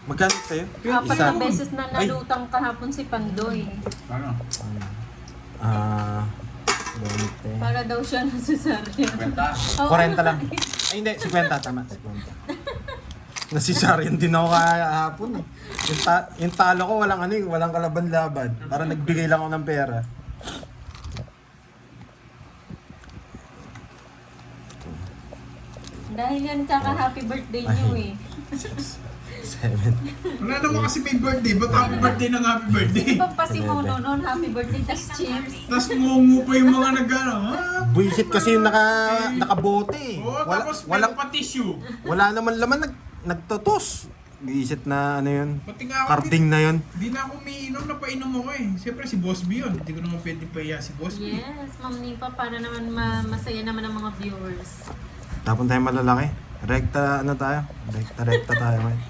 S2: Magkano sa'yo?
S1: 4
S2: Isa.
S1: na beses na
S2: Ay.
S1: nalutang kahapon si Pandoy.
S4: Ano?
S2: 20.
S1: Para daw siya nasasarya.
S4: Kwenta.
S1: Oo.
S2: 40 lang. Ay, hindi. 50. Tama. 50. Nasisaryan din ako kahapon eh. Yung talo ko, walang ano eh, walang kalaban-laban. Para nagbigay lang ako ng pera.
S1: Dahil yan kaka-happy birthday niyo eh.
S2: 7.
S3: Wala naman kasi may birthday. Ba't happy birthday ng happy birthday?
S1: Di ba pasimuno noon, happy birthday, tas chips.
S3: Tapos ngungu pa yung mga nag-ano.
S2: Buisit kasi yung nakabote eh.
S3: Oo, tapos
S2: walang,
S3: meron pa tissue.
S2: wala naman laman, nagtotos. Buisit na ano yun.
S3: Pati nga ako,
S2: Carding na yun.
S3: di na ako umiinom, napainom ako eh. Siyempre si Boss B yun. Hindi ko naman pwede pahiya si Boss B.
S1: Yes, Ma'am Nipa, para naman masaya naman ang mga viewers.
S2: Tapon tayo malalaki. Rekta ano tayo? Rekta tayo ngayon.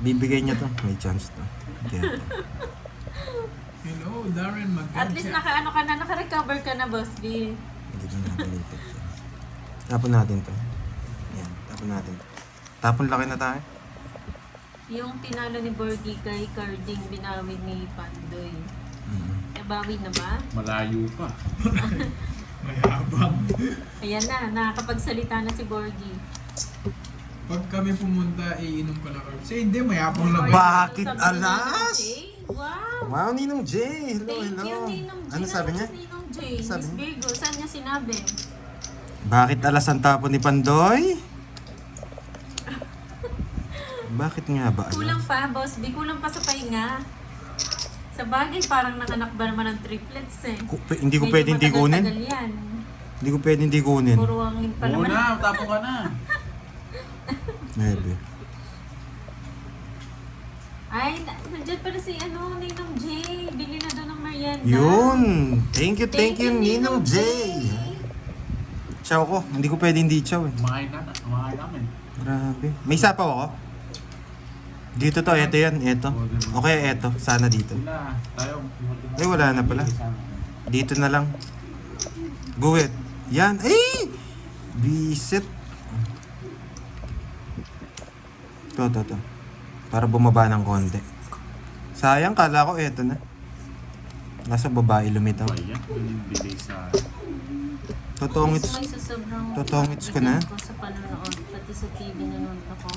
S2: Bibigay niya to. May chance to. Kaya to.
S3: Hello, Darren
S1: At least
S3: Magancia.
S1: naka-recover ka na, Boss B.
S2: Hindi na natin ito. Tapon natin to. Yan. Tapon natin to. Tapon laki na tayo.
S1: Yung tinalo ni Borgie kay Carding, binawi ni Pandoy. Nabawi na ba?
S4: Malayo pa.
S3: Mayabang.
S1: Ayan na, nakakapagsalita na si Borgie.
S3: Pag kami pumunta, iinom pala kami. Kasi hindi, mayabang lang.
S2: Bakit
S1: Sabi ni
S2: alas?
S1: Ninong Jay? Wow!
S2: Wow, Ninong J. Hello,
S1: Thank
S2: hello.
S1: you, Ninong Jay.
S2: Ano sabi niya?
S1: Ano Ninong Jay?
S2: Ano sabi
S1: Miss
S2: niya?
S1: Virgo, saan niya sinabi?
S2: Bakit alas ang tapon ni Pandoy? Bakit nga ba alas?
S1: Kulang pa, Boss B. Kulang pa sa pahinga. Sa bagay, parang nanganak ba naman ng triplets eh.
S2: Hindi ko
S1: Medyo
S2: pwede hindi kunin.
S1: matagal-tagal yan.
S2: Hindi ko pwede hindi kunin.
S1: Puro hangin pa naman.
S4: Muna, tapos ka na.
S2: Maybe.
S1: Ay, nandiyan pala si Ninong J. Bili na doon ng merienda.
S2: Yun! Thank you, Ninong J! Chow ko. Hindi ko pwede hindi chow eh.
S4: Kumakain namin.
S2: Grabe. May sapaw ako? Dito to, eto yan, eto. Okay, eto. Sana dito.
S4: Wala, tayo.
S2: Eh, wala na pala. Dito na lang. Guwit. Yan. Ay! Bisit. To. Para bumaba ng konti. Sayang, kala ko eto na. Nasa babae lumitaw.
S4: Ayan, yun yung delay sa...
S2: Totoong
S1: Yes,
S2: it's...
S1: may sosobrang
S2: totoong it's ko na.
S1: ko sa panonood, pati sa TV nanonood ako.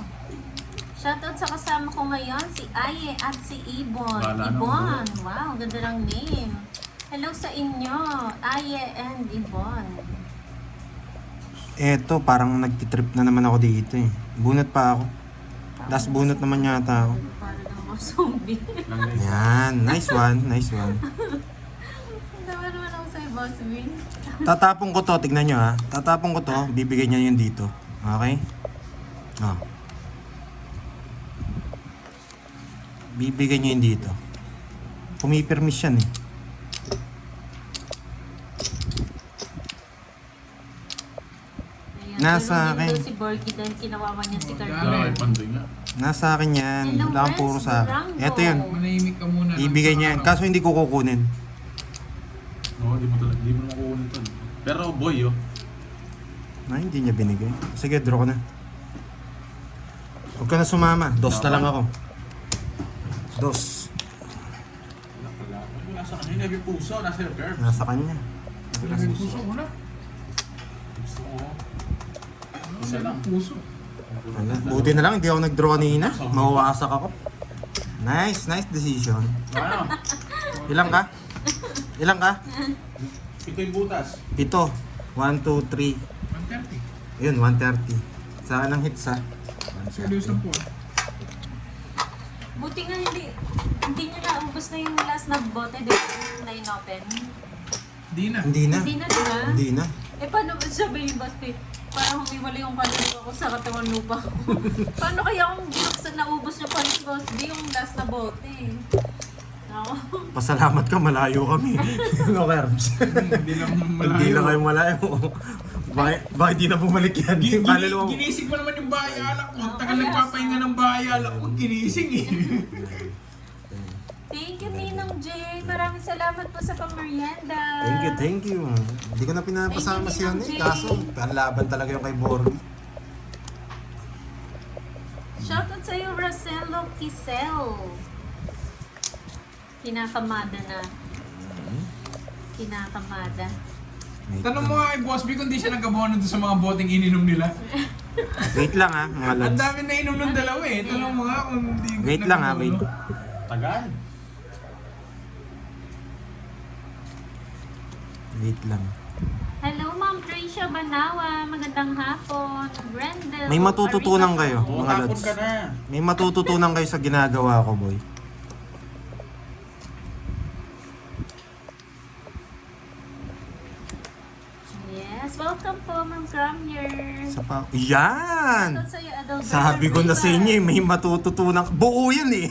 S1: Shoutout sa kasama ko ngayon, si Aye at si Ibon.
S4: Wala na,
S1: Ibon, wow, ganda ng name. Hello sa inyo, Aye and Ibon.
S2: Eto, parang nagtitrip na naman ako dito eh. Bunot pa ako. Last bunot naman yata ako.
S1: Para lang ako zombie.
S2: Yan, nice one.
S1: Tama naman ako sa'yo, Boss Win.
S2: Tatapong ko to, tignan nyo ha. Tatapong ko to, bibigay niya yun dito. Okay? Oh. Bibigay niya yun dito. Pumipirmis yan eh.
S1: Ayan,
S2: Nasa
S1: tulungan
S2: akin.
S1: daw si Borgie dahil kinawawa niya si
S4: Wala,
S1: Carmen.
S4: pandoy nga.
S2: Nasa akin yan.
S1: Hello,
S2: Wala kang puro
S1: Renz
S2: sa akin.
S1: Durango.
S2: Eto yun.
S3: Manahimik ka muna.
S2: Ibigay niya yan. Kaso hindi ko kukunin.
S4: Oo, di mo makukunin to. Pero boy,
S2: Ay, hindi niya binigay. Sige, draw ko na. Huwag ka na sumama. Dos na lang ako. Dos.
S4: Wala sa kanya, yung puso, nasa yung curve.
S2: Nasa kanya.
S3: Lagay puso mo na.
S4: Gusto ko. Isa lang.
S3: Puso.
S2: Wala. Buti na lang, hindi ako nag-draw kanina. Mawawasak ako. Nice decision.
S4: Ano?
S2: Ilang ka? Ilang ka?
S4: Ito yung butas.
S2: Pito. 1, 2, 3.
S3: 130.
S2: Yun, 130. Saan ang hits ha?
S3: Seryoso po.
S1: Buti nga hindi nyo naubos na yung last na bote, di ba? Yung na-inopen.
S3: Di na.
S2: Hindi na.
S1: Hindi na, di ba?
S2: Hindi na.
S1: Eh, paano ba sabihin, Basti? Parang humiwala yung kaluluwa ko sa katawan lupa ko. Paano kaya kung binuksan naubos nyo pa rin, Basti, yung last na bote? Ako.
S2: Pasalamat ka, malayo kami. No, Kerbs.
S3: Hindi lang malayo.
S2: Hindi lang kayo malayo. Bakit di na bumalik yan? Kaluluwa mo.
S3: Ginising mo naman yung bahay alak mo. Tagal nagpapahinga ng bahay alak mo. Ginising eh.
S1: Thank you, Ninong Jay. Maraming salamat po sa pamerienda.
S2: Thank you. Hindi ko na pinapasama
S1: Thank
S2: si
S1: you,
S2: Yone.
S1: Jay.
S2: Kaso, panlaban talaga yung kay Borby.
S1: Shoutout sa'yo, Roselo Kisel. Kinakamada na. Kinakamada.
S3: Tanong mo nga kay Boss B kung di siya nagkabono doon sa mga boteng ininom nila.
S2: Wait lang ha, mga
S3: Ang
S2: lads.
S3: dami na inom ng dalawa eh. Tanong mo nga kung di
S2: Wait lang ha, wait.
S4: Tagal.
S2: Wait lang.
S1: Hello, Ma'am Tricia Banawa. Magandang hapon. Brendel.
S2: May matututunan
S1: Arita.
S2: kayo,
S4: Oo,
S2: mga
S4: tapon
S2: lads.
S4: ka na.
S2: May matututunan kayo sa ginagawa ko, boy.
S1: Yes, welcome po, Ma'am Cramier.
S2: Sa pa... Yan!
S1: Shoutout sa'yo, Adalberto.
S2: Sabi ko na sa inyo, eh, may matututunan. Buo yan eh.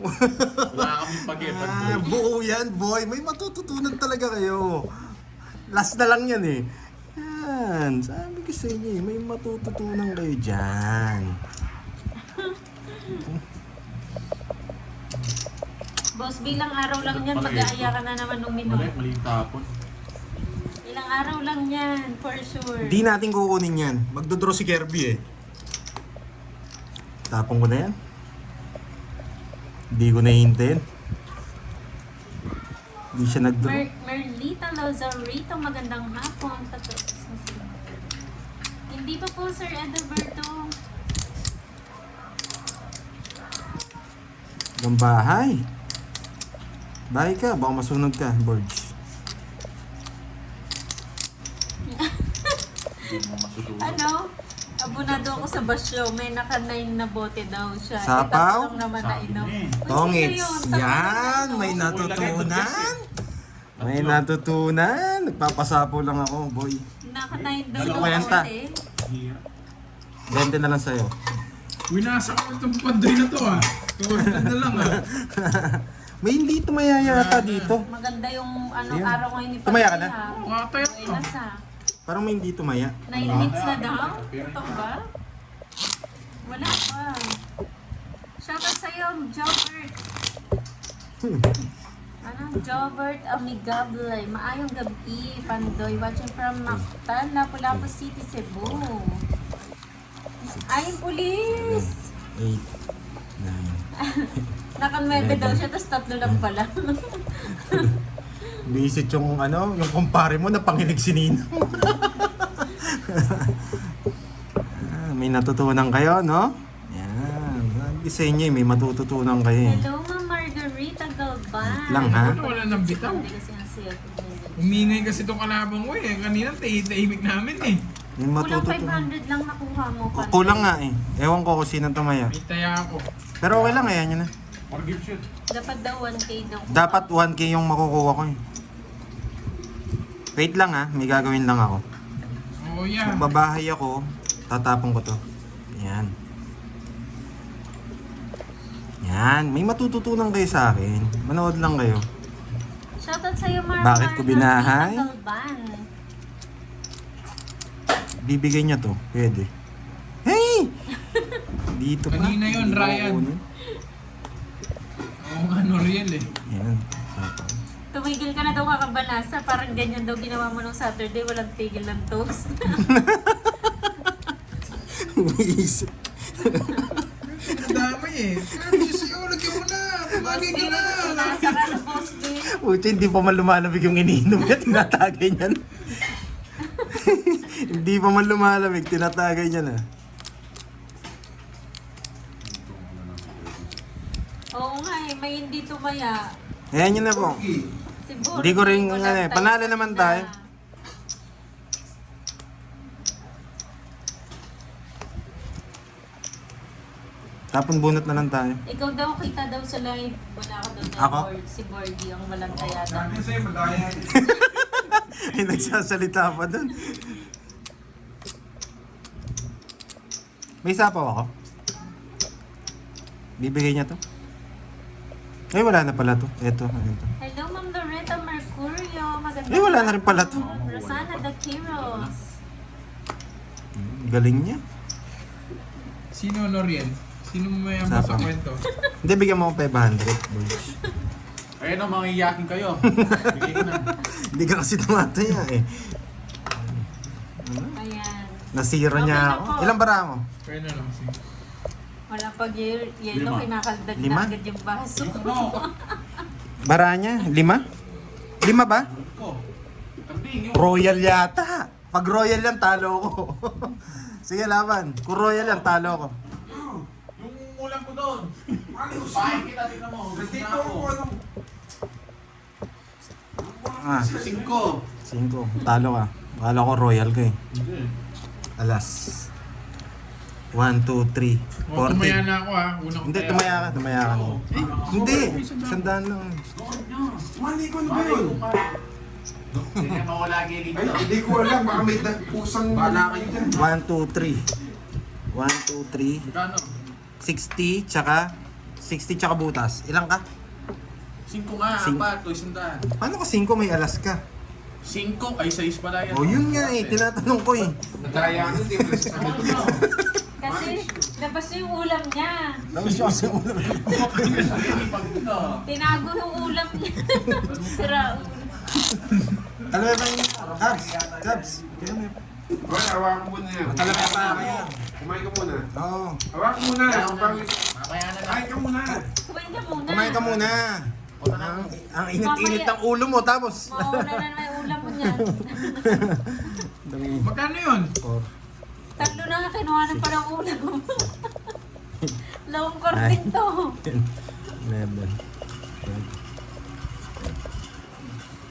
S4: Wala kami pag-ipan, boy.
S2: Buo yan, boy. May matututunan talaga kayo. Last na lang yan eh. Yan. Sabi ko sa inyo, eh, may matututunan kayo dyan.
S1: Boss, bilang araw lang yan, mag-aaya ka na naman uminom.
S4: Mali yung tapon.
S1: Ilang araw lang yan, for sure.
S2: Di natin kukunin yan. Magdodraw si Kirby eh. Tapong ko na yan. Hindi ko nahihintayin. Hindi siya nagdraw.
S1: Merlita Lozarito, magandang hapon. Hindi pa po, Sir Adalberto.
S2: Ang bahay. Bahay ka, baka masunog ka, Borge.
S4: Hindi mo masutulog.
S1: Ano? Abunado ako sa basyo. May naka-9 na bote daw siya.
S2: Sapaw?
S1: Tatlo lang naman nainom.
S4: Sabi niya
S1: Uy,
S2: Tongits.
S1: sino yun? Tatlo lang
S2: Yan,
S1: nainom.
S2: may natutunan. May natutunan. Nagpapasapo lang ako, boy.
S1: Naka-9 daw
S2: Dalawa
S1: yung
S2: yan, ta.
S1: bote.
S4: Hirap.
S2: 20 na lang sa'yo.
S3: Winasa ko itong pandoy na to ah. Tuwag na lang ah.
S2: May hindi tumaya yata dito.
S1: Maganda yung
S2: Ayun.
S1: araw ngayon ni
S2: Tumaya ka na?
S3: Wakatay
S1: Ay,
S3: ako.
S1: nasa.
S2: Parang may hindi tumaya.
S1: 9 hits na daw? Ito ba? Wala pa. Shoutout sa'yo, Jobert. Ano? Jobert Amigable. Maayong gabi, Pandoy. Watching from Mactan, Lapu-Lapu City, Cebu. Ay, pulis!
S2: 8, 9.
S1: Naka-9 daw siya, tapos 3 lang pala.
S2: Bisit yung ano, yung kumpare mo na panginig si Nino. May natutunan kayo, no? Yan. Sabi sa inyo, may matututunan kayo.
S1: Hello, Ma'am Margarita Galban.
S2: Lang, ha?
S3: Wala nang bitaw.
S1: Hindi kasi ang cellphone nila.
S3: Umingay kasi itong kalabang ko eh. Kanina tahimik namin eh.
S2: May
S1: Kulang
S2: matututunan.
S1: 500 lang nakuha mo.
S2: Kulang nga eh. Ewan ko kung sino tumaya.
S3: May taya ako.
S2: Pero okay lang, ayan yun na.
S4: Or gift shit.
S1: Dapat daw 1K daw.
S2: Dapat 1K yung makukuha ko eh. Wait lang ha, may gagawin lang ako.
S3: Oh yeah.
S2: Kung babahay ako, tatapon ko to. Yan. Yan, may matututunan kayo sa akin. Manood lang kayo.
S1: Shoutout sa'yo, Mark.
S2: Bakit ko binahay?
S1: Galban.
S2: Bibigay niya to, pwede. Hey! Dito pa.
S3: Kanina yun,
S2: Hindi ko
S3: Ryan.
S2: kukunin.
S3: Oo nga, Noriel eh.
S2: Yan. Sapaw.
S1: Tumigil ka na daw kakabanasa. Parang ganyan daw ginawa mo nung Saturday. Walang tigil ng toast.
S2: Umiisip.
S3: Ang dami eh. Sabi siya sa'yo, lagyan mo na. Tumagay ka na.
S1: Nasa ka na, boss B.
S2: Pucha, hindi pa man lumalamig yung iniinom niya, tinatagay niya na. Hindi pa man lumalamig, tinatagay niya na.
S1: Oo nga eh. May hindi tumaya.
S2: Ayan yun na po.
S1: Siguro.
S2: Hindi ko rin,
S1: walang
S2: ano eh,
S1: tayo
S2: panalo
S1: na.
S2: naman tayo. Tapon bunot na lang tayo.
S1: Ikaw daw, kita daw sa live. Wala ka daw na
S2: Ako?
S1: board. Si Bordy ang walang taya daw.
S3: Sabi sa'yo, madaya.
S2: Ay, nagsasalita pa dun. May sapaw ako. Bibigay niya to. Ay, wala na pala to. Ito, ano to.
S1: Hello, Ma'am Loretta Mercurio. Maganda.
S2: Eh, wala na rin pala to.
S1: Rosana the Kiros.
S2: Galing niya.
S3: Sino Noriel? Sino may amo sa
S2: Sapaw.
S3: kwento?
S2: Hindi, bigyan mo ako 500, boys.
S4: Ayun o, mga iyakin kayo. Bigay ko na.
S2: Hindi ka kasi tumataya eh.
S1: Ayan.
S2: Nasira
S1: Okay
S2: niya
S1: na
S2: ako.
S1: po.
S2: Ilang bara mo?
S3: Kaya na lang sige.
S1: Wala pag yellow,
S4: Lima.
S1: kinakaldag na
S2: Lima?
S1: agad yung baso.
S4: Ano?
S2: Bara niya? 5? 5 ba?
S4: Ko. Kambing yun.
S2: Royal yata. Pag royal yan, talo ko. Sige, laban. Kung royal yan, talo ko.
S4: Yung ulam ko doon. Pahay kita, tingnan mo. Gusto na ako.
S2: Ah,
S4: 5.
S2: 5. Talo ka. Akala ko royal ka eh.
S4: Hindi.
S2: Alas. 1, 2, 3,
S3: O, tumaya
S2: 40.
S3: na ako ha. Unang
S2: Hindi, tumaya ka. Tumaya ka. Hindi. Sandaan lang.
S5: Mali ko na ba yun?
S4: Hindi na mawala gilid
S5: Ay,
S4: to.
S5: hindi ko alam. Baka may pusang bala kayo dyan.
S2: 1, 2, 3. 1, 2, 3.
S4: Magkano?
S2: 60, tsaka 60 tsaka butas. Ilang ka?
S4: 5 nga,
S2: Sing-
S4: 4, 200.
S2: Paano ka 5 may alas ka?
S4: 5 ay 6 pala yan.
S2: O yun nga eh, tinatanong ko eh.
S5: Nadaya ko, hindi mo nasasabi ito.
S1: Kasi labas na yung ulam niya.
S2: Tapos siya kasi ulo.
S4: Pag ito.
S1: Tinago yung ulam niya. Sira ulo.
S2: Alam mo ba yung Cubs? Cubs.
S5: Well, hawakan mo muna yan.
S2: Talaga pa kayo.
S5: Kumain ka muna.
S2: Oo.
S5: Hawakan mo na.
S4: Mamaya na lang.
S5: Kumain ka muna.
S1: Kumain ka muna.
S2: Kumain ka muna. Ang init-init ng ulo mo tapos.
S1: Mawala na na yung ulam mo niyan.
S3: Magkano yun?
S2: Or,
S1: Tatlo na nga kinuha ng parang ulam. Lawang korting to.
S2: 11.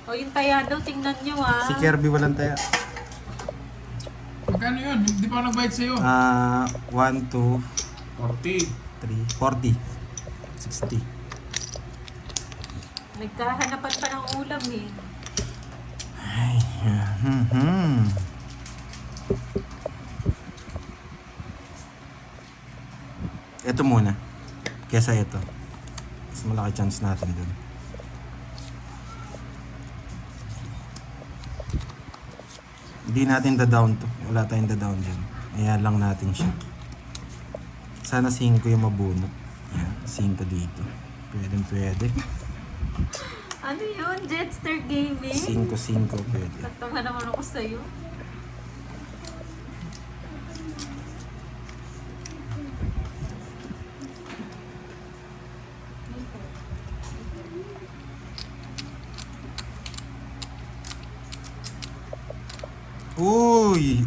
S1: O yung taya daw, tingnan nyo ah.
S2: Si Kirby walang taya.
S3: Magkano yun? Hindi pa ako nag-bite sa'yo.
S2: 1, 2,
S4: 40.
S2: 3, 40. 60.
S1: Nagkahanapan pa ng ulam eh.
S2: Ito muna. Kesa ito. Mas malaki chance natin dun. Hindi natin da-down to. Wala tayong da-down dyan. Ayan lang natin siya. Sana 5 yung mabunot. Ayan, 5 dito. Pwede.
S1: Ano yun? Jetster Gaming?
S2: 5 pwede.
S1: Nagtanga naman ako sa'yo.
S2: Uy.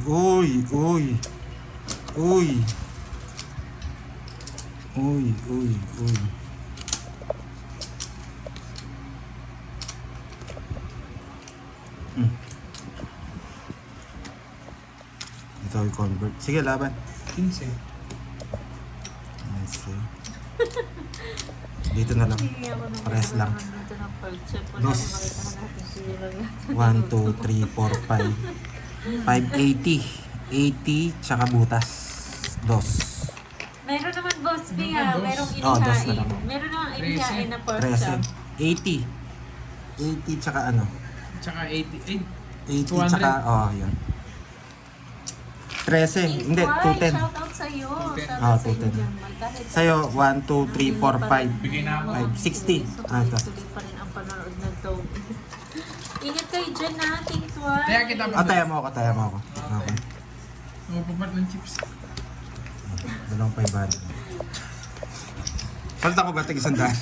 S2: Ito i-convert. Sige, laban.
S3: 15.
S2: Nice. Dito na lang.
S1: Hindi ako nung
S2: Pares lang.
S1: dito ng pork chop. Wala
S2: Dos.
S1: akong makita na natin sila lang yan.
S2: 1, 2, 3, 4, 5. 580. 80 tsaka butas. 2.
S1: Meron naman boss B ha.
S3: Dos.
S1: Merong
S2: Oh, dos na
S1: inihain.
S2: lang.
S1: Meron naman inihain na pork
S2: 13.
S1: chop.
S2: 80. 80 tsaka ano?
S3: Tsaka 88.
S2: 80
S3: 200.
S2: tsaka, yun. 13. Hindi, 210.
S1: Shout out sa'yo. Shout
S2: Ah,
S1: out sa inyo
S2: 210.
S1: dyan. Magkano?
S2: Sa'yo, 1, 2, 3, 4, 5.
S4: Bigay na ako.
S2: 560. Ah, ito.
S1: Tuloy pa rin ang panonood ng Toby. Ingat kayo dyan ha, King Twan.
S3: Kaya kita pa.
S2: Taya mo ako. Okay.
S3: Mapapat ng chips.
S2: Dalawang 500. Palta ko ba tig isang dahil?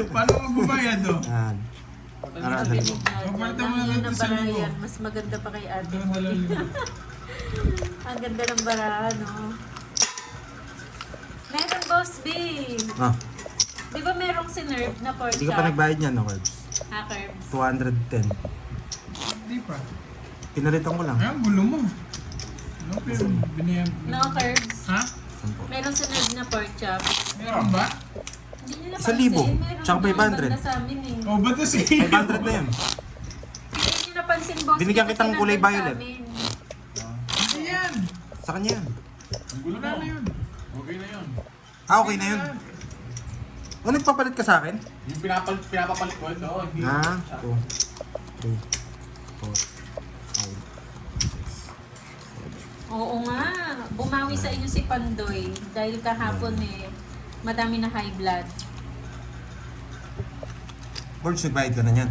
S3: Paano magbabayad to?
S2: Yan. Para
S1: Sabi ni
S2: dalawa.
S1: Dad,
S3: Papalitan mo
S1: "Ang
S3: na
S1: yun
S3: lang
S1: ang
S3: sa
S1: barayan,
S3: libo."
S1: mas maganda pa kay ate mo.
S3: 2,000.
S1: Ang ganda ng barahan, no? Meron, Boss B. Di ba merong sinerve na pork
S2: Hindi ka pa
S1: chop?
S2: nagbayad niyan, no, Curbs?
S1: Hackers.
S2: 210.
S3: Hindi pa.
S2: Pinalitan ko lang.
S3: Ay, ang gulo mo. Ano pero binayab?
S1: No, Curbs.
S3: Ha?
S2: 10.
S1: Merong sinerve na pork chop.
S3: Meron ba?
S1: Hindi nila
S2: 1,000.
S1: Meron
S2: Tsaka
S1: na,
S2: 500.
S1: banda sa amin eh.
S3: Oh, ba't na
S2: 500 na yan.
S1: Hindi nyo napansin, Boss B.
S2: Binigyan
S1: kasi
S2: kitang kulay
S1: nandun sa
S2: violet.
S1: amin.
S3: Hindi yan.
S2: Sa kanya yan.
S4: Ang gulo
S3: Wala
S4: mo.
S3: na yun.
S4: Okay na yun.
S2: Okay na yun. O, nagpapalit ka sa akin?
S4: Yung pinapapalit ko ito. Hindi.
S2: 2, 3, 4, 5, 6.
S1: Oo nga. Bumawi sa inyo si Pandoy. Dahil kahapon madami na high blood.
S2: Birds, nagbayad ka na yan.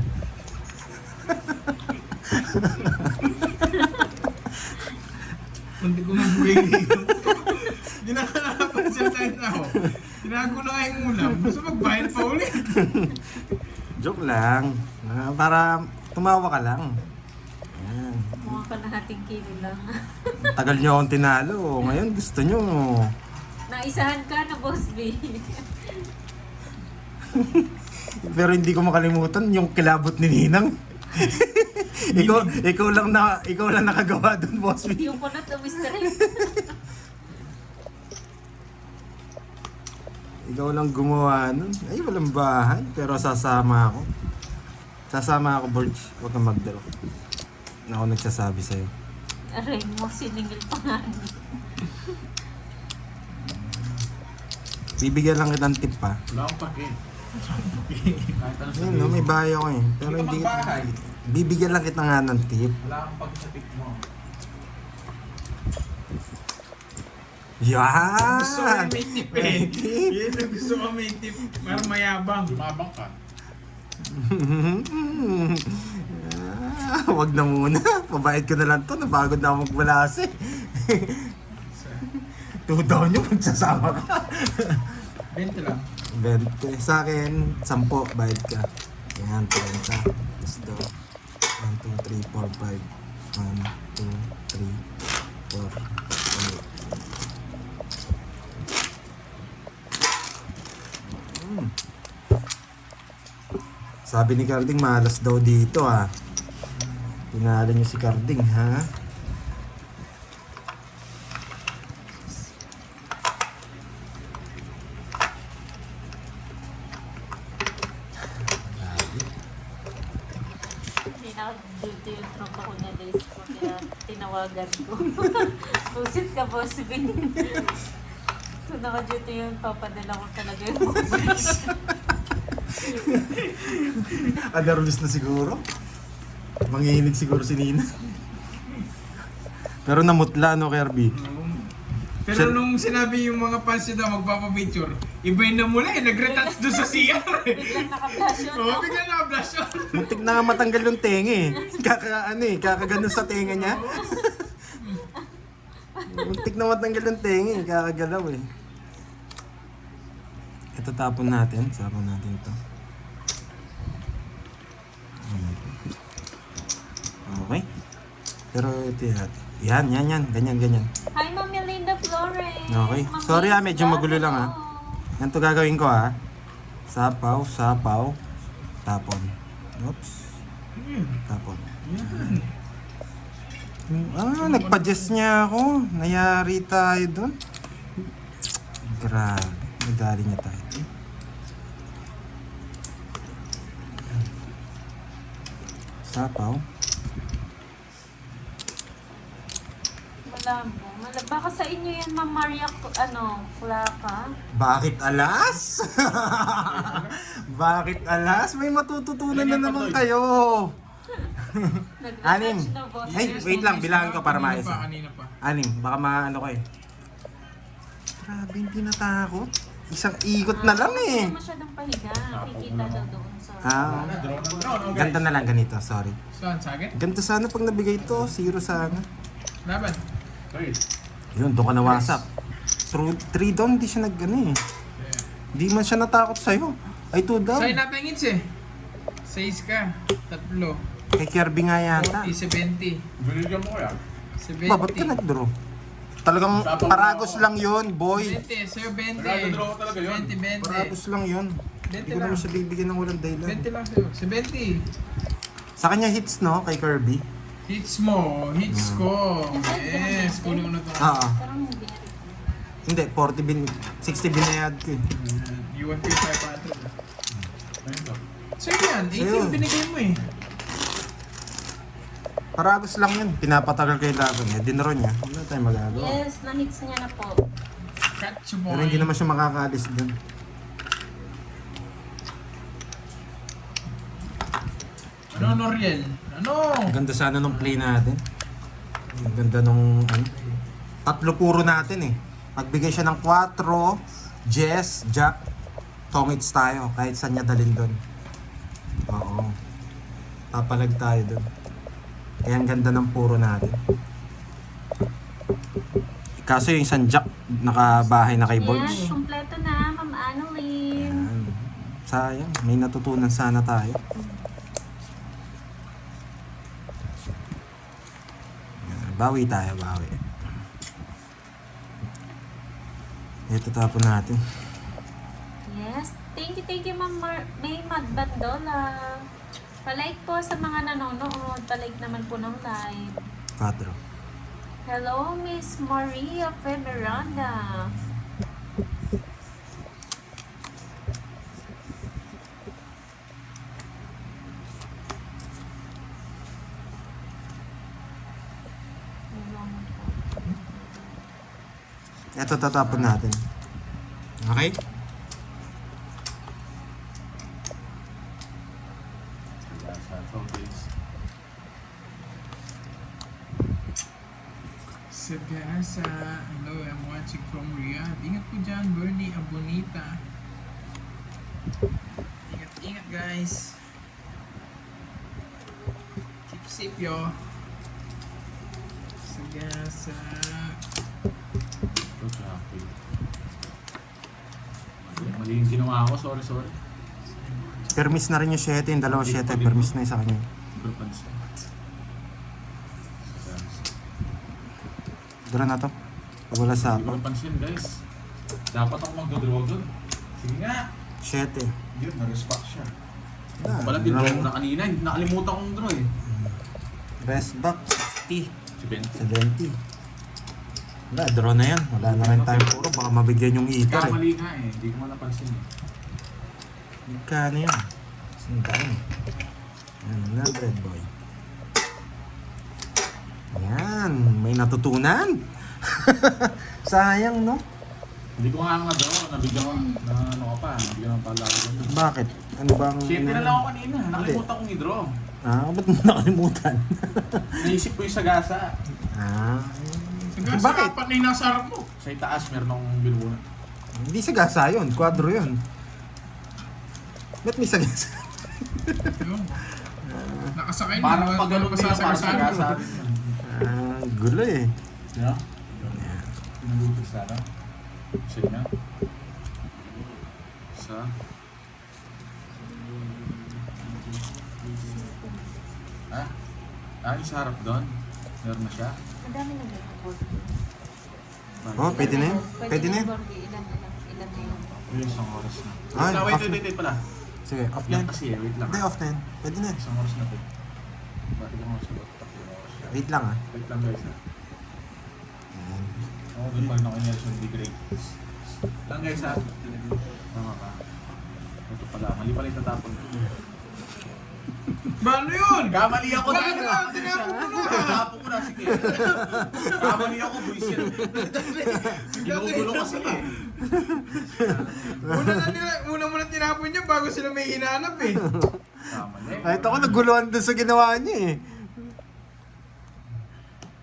S3: Hindi ko mabuhay dito. Hindi na nakakapansin tayo na ako. Tinago na nga yung ulam. Gusto magbayad pa ulit.
S2: Joke lang. Para tumawa ka lang. Ayan.
S1: Mukha ka na hating kilo lang.
S2: Tagal nyo akong tinalo. Ngayon gusto nyo.
S1: Naisahan ka na, Boss B.
S2: Pero hindi ko makalimutan yung kilabot ni Ninang. ikaw lang nakagawa doon, boss.
S1: Yung kunat na mystery.
S2: Ikaw lang gumawa nun. Ay, walang bahay. Pero sasama ako. Borge. Huwag kang magdalo. Ako nagsasabi sa'yo.
S1: Aray mo, siningil pa nga.
S2: Bibigyan lang kitang tip pa.
S4: Wala akong pake. Kahit ano
S2: Ayun, no, may bahay ako eh. Pero
S4: Hindi ka magbahay.
S2: Bibigyan lang kita nga ng tip.
S4: Wala akong pake sa tip mo.
S2: Yan!
S3: Gusto ko yung may tip eh.
S2: May tip.
S3: Yan ang gusto ko may tip. Para mayabang.
S4: Lumabang ka.
S2: Wag na muna. Pabayad ko na lang to. Napagod na ako magbalasi. 2 down yung magsasama ka.
S3: 20 lang.
S2: 20. Sa akin, 10. Bayad ka. Yan, 30. Let's go. 1, 2, 3, 4, 5. 1, 2, 3, 4, 5. Sabi ni Carding, malas daw dito ha. Pinala niyo si Carding ha.
S1: days ko, kaya tinawagan ko. Pusit ka, Boss Vin. Kung naka-duty yun, papadala ko talaga yung box.
S2: Nervous na siguro. Manginginig siguro si Nina. Pero namutla, no, Kirby?
S3: Pero nung sinabi yung mga fans niya daw magpapapicture, iba yun na mula eh, nag-retouch doon sa CR eh.
S1: Biglang naka-flash yun.
S3: Oo, bigla naka-flash yun.
S2: Muntik na nga matanggal yung tenga eh. Kakaganon sa tenga niya. Muntik na matanggal yung tenga eh, kakagalaw eh. Ito tapon natin, tapon natin to. Okay. Pero ito yan, ganyan.
S1: Hi, Ma'am Melinda Flores.
S2: Okay.
S1: Ma'am
S2: Sorry
S1: Liz,
S2: medyo magulo lang
S1: hello.
S2: Ganito gagawin ko Sapaw, tapon. Oops. Tapon. Nagpa-jess niya ako. Nayari tayo dun. Grabe. Nagdali niya tayo. Sapaw.
S1: Malabo. Baka sa inyo yan, Ma'am Maria, Klaka.
S2: Bakit alas? Bakit alas? May matututunan na naman kayo. Anim.
S1: Nag-attach na, Boss.
S2: Ay, wait lang, bilangin ko para maayos.
S3: Kanina pa.
S2: Anim, baka maano ko eh. Grabe, hindi natakot. Isang ikot na lang eh.
S1: Hindi masyadong pahiga. Kikita daw doon sa...
S2: Ganda na lang ganito, sorry.
S3: Saan? Sa akin?
S2: Ganito sana pag nabigay to, 0 sana.
S3: Laban.
S2: Yun, doon ka nawasak. 3 down, hindi siya nag-ano eh. Hindi man siya natakot sa'yo. Ay, 2 down.
S3: Sa'yo natin hits eh. 6 ka. 3.
S2: Kay Kirby nga yata.
S3: 70.
S4: Binigyan mo kaya?
S3: 70.
S2: Ba, ba't ka nag-draw? Talagang paragos lang yun, boy.
S3: 20. Sa'yo 20.
S4: Nag-draw ko talaga yun.
S3: 20.
S2: Paragos lang yun.
S3: 20
S2: Hindi ko
S3: lang.
S2: naman siya bibigyan ng walang dahilan.
S3: 20 lang sa'yo. 70.
S2: Sa kanya hits, no? Kay Kirby.
S3: Hits mo. Hits ko. Yes. Kunin mo na to.
S1: Parang hindi.
S2: Hindi, 40 bin, 60 binayad ko eh.
S3: You want 500.
S4: Ayun lang.
S3: Sa'yo yan. 18
S2: Sa'yo.
S3: binigay mo eh.
S2: Paragos lang yun. Pinapatagal kay laban niya. Dinro niya. Wala tayong magagawa.
S1: Yes, na-hits niya na po.
S3: Catch mo.
S2: Pero hindi naman siya makakaalis dun.
S3: Ano, Noriel? Ano?
S2: Ang ganda sana nung play natin. Ang ganda nung tatlo puro natin eh. Magbigay siya ng 4, Jess, Jack, Tongits tayo. Kahit saan niya dalhin dun. Oo. Tapalag tayo dun. Kaya ang ganda ng puro natin. Kaso yung isang Jack nakabahay na kay
S1: Yes,
S2: Borge.
S1: kompleto na, Ma'am Annalyn.
S2: Yan. Sayang, may natutunan sana tayo. Yan, bawi tayo, bawi. Ito tapon natin.
S1: Yes, thank you, Ma'am May Magbandola. Palike po sa mga nanonood. Palike naman po ng live.
S2: 4.
S1: Hello, Miss Maria Femeranda.
S2: Ito tatapon natin. Okay?
S3: Sagasa. Hello, I'm watching from Riyadh. Ingat po dyan, Bernie Abonita. Ingat guys. Keep safe, yo. Sagasa.
S4: Ito siya. Mali yung ginawa ko. Sorry.
S2: Permis na rin yung 7. Yung 2 7. Permis na yung sa kanya.
S4: Hindi ko napansin.
S2: Dura na to. Pag wala sa
S4: Hindi ko napansin guys. Dapat ako magdodraw doon. Sige nga.
S2: 7.
S4: Yun, na-respect siya.
S2: Ah,
S4: Wala din draw ko na kanina. Nakalimutan kong draw eh.
S2: Best back, 60.
S4: Si Ben.
S2: 70. Wala, draw na yan. Wala na rin time puro. Baka mabigyan yung iter eh.
S4: Kamali nga eh. Hindi ko man napansin eh.
S2: Magkano yan? Sandaan. Yan, 100 boy. Yan, may natutunan. Sayang, no?
S4: Hindi ko nga nabigyan ko, na ano ka pa, nabigyan ng pala ako.
S2: Bakit? Ano bang...
S4: 7 na lang ako kanina, nakalimutan kong i-draw.
S2: Ba't mo nakalimutan?
S4: Naisip ko yung sagasa.
S3: Sagasa,
S2: Bakit?
S3: apat na yung nasa harap mo.
S4: Sa itaas, meron akong binubunan.
S2: Hindi sagasa yun, kwadro yun. Ba't may sagasa?
S3: Yun. Nakasakay na.
S4: Parang pag ganun din ako, parang
S3: Pasasagasan.
S4: sagasa.
S2: Gulo eh.
S4: Yeah? Pinagutos sana. Sige na. Isa. Yung sa harap doon. Meron na siya.
S1: Ang dami na board.
S2: Oh, pwede na yun? Pwede na yun?
S1: Ilan na yun?
S4: Yung isang oras na.
S2: Ay,
S4: Wait,
S2: off.
S4: wait pala.
S2: Sige, off na
S4: Yan
S2: yun.
S4: kasi, wait lang.
S2: Hindi, off na yun. Pwede na yun.
S4: Isang oras na po. Bakit ako sagot?
S2: Wait lang ah.
S4: Wait lang guys ha. Oo, doon pag naka-Nelson D. Great. Lang guys ha. Tama ka. Ito pala, mali pala yung tatapon.
S3: Paano yun?
S4: Kamali ako
S3: Bakit
S4: dahil
S3: ba? Tinapon mo na.
S4: Tinapon ko na, sige. Kamali ako, buisit. Ginugulo kasi eh.
S3: Una muna tinapon niya bago sila may hinanap eh.
S4: Kamali.
S2: Kahit ako naguluhan dun sa ginawa niya eh.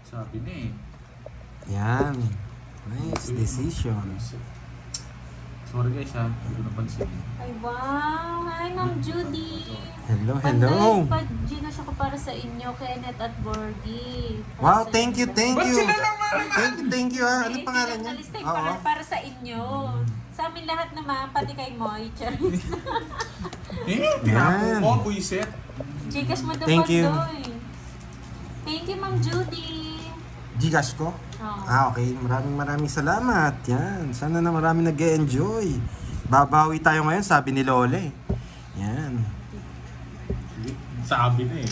S4: Sabi niya eh.
S2: Yan. Nice decision.
S4: Sorry guys ha, hindi ko napansin.
S1: Ay, wow! Hi, Ma'am Judy!
S2: Hello, hello.
S1: Pag-gina siya ko para sa inyo, Kenneth at Borgie. Para
S2: Wow,
S1: sa
S2: thank you,
S1: inyo.
S2: thank
S3: Ba't
S2: you.
S3: sila lang naman?
S2: Thank you ah. Ano
S1: Eh,
S2: pangalan niya?
S1: pinag-alista yung
S2: Oo.
S1: para sa inyo. Sa amin lahat naman, pati kay Moy. Charis.
S4: Tinapon mo, buisit.
S1: Gcash mo daw
S2: Thank you.
S1: Pandoy. Thank you, Ma'am Judy.
S2: Gcash ko?
S1: Oh.
S2: Okay. Maraming salamat. Yan. Sana na marami nag-e-enjoy. Babawi tayo ngayon, sabi ni Lole. Yan.
S4: Sabi na eh.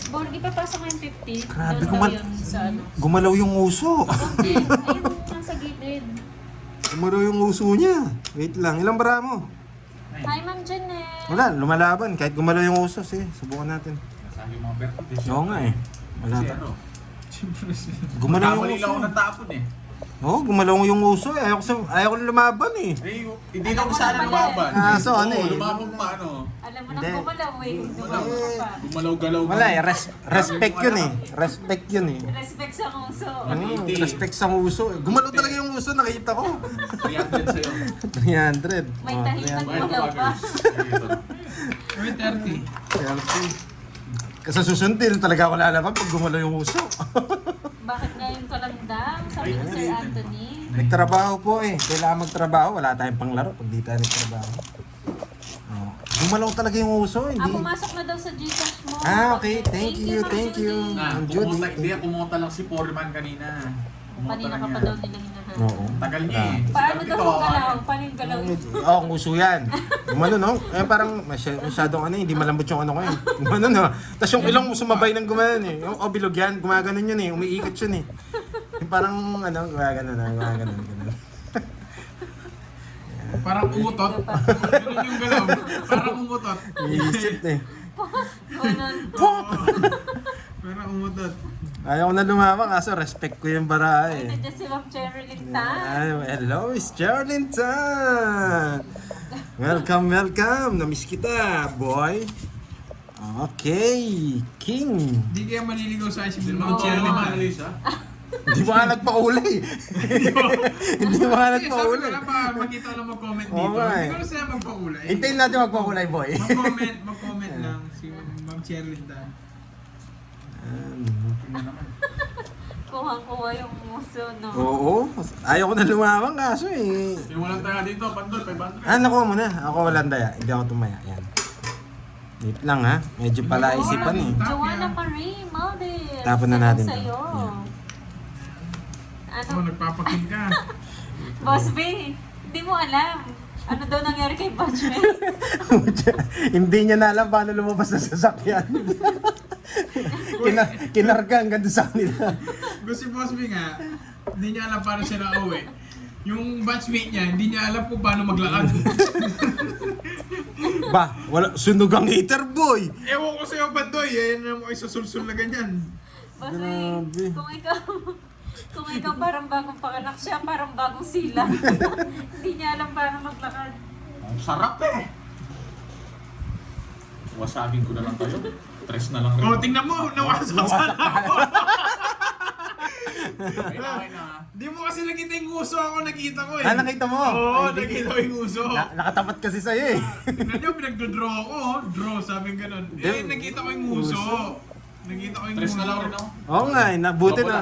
S1: Borgie, papasok mo yung 50.
S2: Grabe,
S1: Doon daw
S2: kumal-
S1: yun sa ano.
S2: Gumalaw yung uso.
S1: Okay, ayun, nasa gilid.
S2: Gumalaw yung uso niya. Wait lang. Ilang bara mo?
S1: Hi, Ma'am Janet.
S2: Wala, lumalaban. Kahit gumalaw yung uso. Sige, subukan natin.
S4: Sabi mga berto.
S2: Oo nga eh. Wala
S4: Kasi
S2: pa.
S4: ano,
S2: Gumalaw
S4: kamali
S2: yung
S4: lang ako
S2: uso.
S4: natapon eh.
S2: Oo, gumalaw yung uso eh. Ayaw ko lumaban eh.
S4: Eh, hindi na ako
S1: Alam mo
S4: sana
S1: na pala
S4: lumaban.
S2: Ah, so ano
S4: Oo,
S2: eh.
S4: lumaban pa ano.
S1: Alam mo na
S2: Hindi.
S1: gumalaw eh. Gumalaw ka pa.
S4: Gumalaw-galaw.
S2: Wala eh. Respect yun eh. Respect yun eh.
S1: Respect sa uso.
S2: Respect sa uso. Gumalaw talaga yung uso, nakita ko.
S4: 300 sa'yo.
S2: 300.
S1: May
S2: Oh,
S1: tahitan
S2: 300.
S1: mo daw pa.
S3: May 30.
S2: 30. Kasi susundin talaga ako lalaban pag gumalaw yung uso.
S1: Bakit ngayon ka lang daw? Sabi ni Sir Anthony.
S2: Nagtrabaho po eh. Kailangan magtrabaho. Wala tayong panglaro pag di tayo nagtrabaho. Oh. Gumalaw talaga yung uso. Hindi.
S1: Pumasok na daw sa Gcash mo.
S2: Okay. Thank you.
S1: Ma'am
S2: Thank you.
S1: Judy.
S2: Ma'am Judy.
S4: Hindi, pumunta lang si Foreman kanina.
S1: Kanina ka pa daw nila hinahanap.
S2: Oo.
S4: Tagal niya eh.
S1: Paano daw
S4: Ito,
S1: kung galaw? Paano yung galaw?
S2: Oo, ang uso yan. Gumano, no? Eh, parang masyadong ano, hindi malambot yung ano ko eh. Gumano, no? Tapos yung ilong sumabay ng gumanon eh. Yung bilog yan, gumaganon yun eh. Umiikot yun eh. Yung parang, ano, gumaganon na, gumaganon, gano'n.
S3: Parang umutot. Ganun yung galaw. Parang umutot.
S2: Iisip eh.
S1: Ganon.
S3: Parang umutot.
S2: Ayaw ko na lumama kaso respect ko yung bara eh.
S1: Nandiyan si Ma'am Cherilyn Tan.
S2: Ay, hello, Miss Geraldine Tan! Welcome, welcome! Namiss kita, boy! Okay, King!
S3: Hindi kaya maliligaw sa akin si
S4: Hindi
S3: Ma'am
S4: naman
S3: Cherry
S4: ako
S3: man.
S4: analyze ha.
S2: Hindi mo nga nagpakulay! Hindi mo nga
S3: Sabi
S2: nagpakulay!
S3: ko lang pa makita ko lang mag-comment dito.
S2: Oo nga eh.
S3: Hindi ko na sila magpakulay.
S2: Hintayin natin magpakulay, boy!
S3: Mag-comment lang si Ma'am Cherry Dan.
S1: Kuha-kuha yung muso, no?
S2: Oo, ayaw ko na lumawang kaso eh.
S4: Simulan tayo dito, Pandol, 500.
S2: Nakuha mo na. Ako walang daya. Hindi ako tumaya. Yan. Wait lang ha. Medyo pala isipan eh.
S1: Joanna Marie Maldives.
S2: Tapon na natin to.
S1: Sa'yo.
S2: Yan.
S1: Ano?
S3: Oh, nagpapaking ka.
S1: Boss B, hindi mo alam. Ano daw nangyari kay Batchman?
S2: Hindi niya na alam paano lumabas ng sasakyan. Kinarga hanggang doon sa kanila.
S3: Gusto si Boss B nga, hindi niya alam paano siya na-uwi. Yung batchmate niya, hindi niya alam kung paano maglakad.
S2: Ba, wala, sunog ang hater boy.
S3: Ewan ko sa'yo, Bandoy. Yan naman kayo susulsul na ganyan.
S1: Boss
S2: Grabe.
S1: Wing, kung ikaw parang bagong panganak siya, parang bagong sila. Hindi niya alam paano maglakad.
S4: Ang sarap eh. Wasagin ko na lang kayo. Tres na lang rin.
S3: Oh, tingnan mo, nawasak sana ako.
S4: Okay na.
S3: Di mo kasi nakita yung uso ako, nakita ko eh.
S2: Ah, nakita mo?
S3: Oo, nakita ko yung uso.
S2: Nakatapat kasi sa'yo eh.
S3: Tingnan nyo, pinagdodraw ako. Oh. Draw, sabi ganun. Eh, nakita ko yung uso. Nakita ko yung
S4: Tres
S3: uso.
S4: na lang rin ako.
S2: Oo nga eh, nabuti
S4: Wala.
S2: na.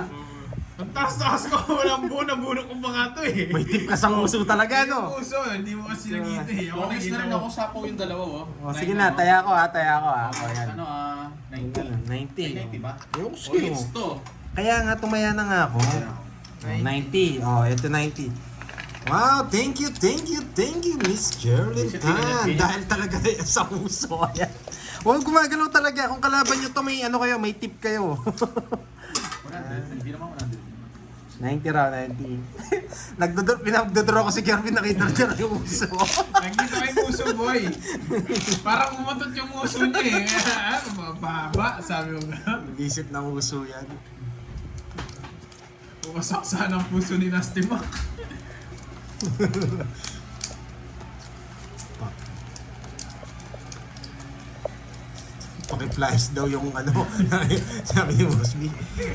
S3: Ang taas-taas ko, walang buo, nabunok ko pa nga to eh.
S2: May tip ka sa uso talaga, no?
S3: Yung uso, hindi mo kasi nakita eh. Ako
S4: Longest na
S3: nakita
S4: rin
S3: ko.
S4: ako sapo yung dalawa oh.
S2: O, sige na, taya ko ha, taya ko ha. O, yan.
S4: Ano 90.
S2: 90.
S4: 90 ba?
S2: Yung
S4: Oh,
S2: skill.
S4: it's to.
S2: Kaya nga, tumaya na nga ako. 90. Oh, ito 90. Wow, thank you, Miss Geraldine Tan. Dahil talaga sa uso. Ayan. Huwag gumagalaw talaga. Kung kalaban nyo to, may ano kayo, may tip kayo.
S4: 100. Hindi naman 100.
S2: 90 raw, 90. Pinagdodraw ko si Kervin, nakita niya yung uso.
S3: Nakita ko yung uso, boy. Parang umatot yung uso niya eh. Kaya, mababa, sabi ko nga.
S2: Nag-isip ng uso yan.
S3: Pumasak sana ang puso ni Nasty Mac.
S2: Paki-flash daw yung ano, sabi ni Boss B.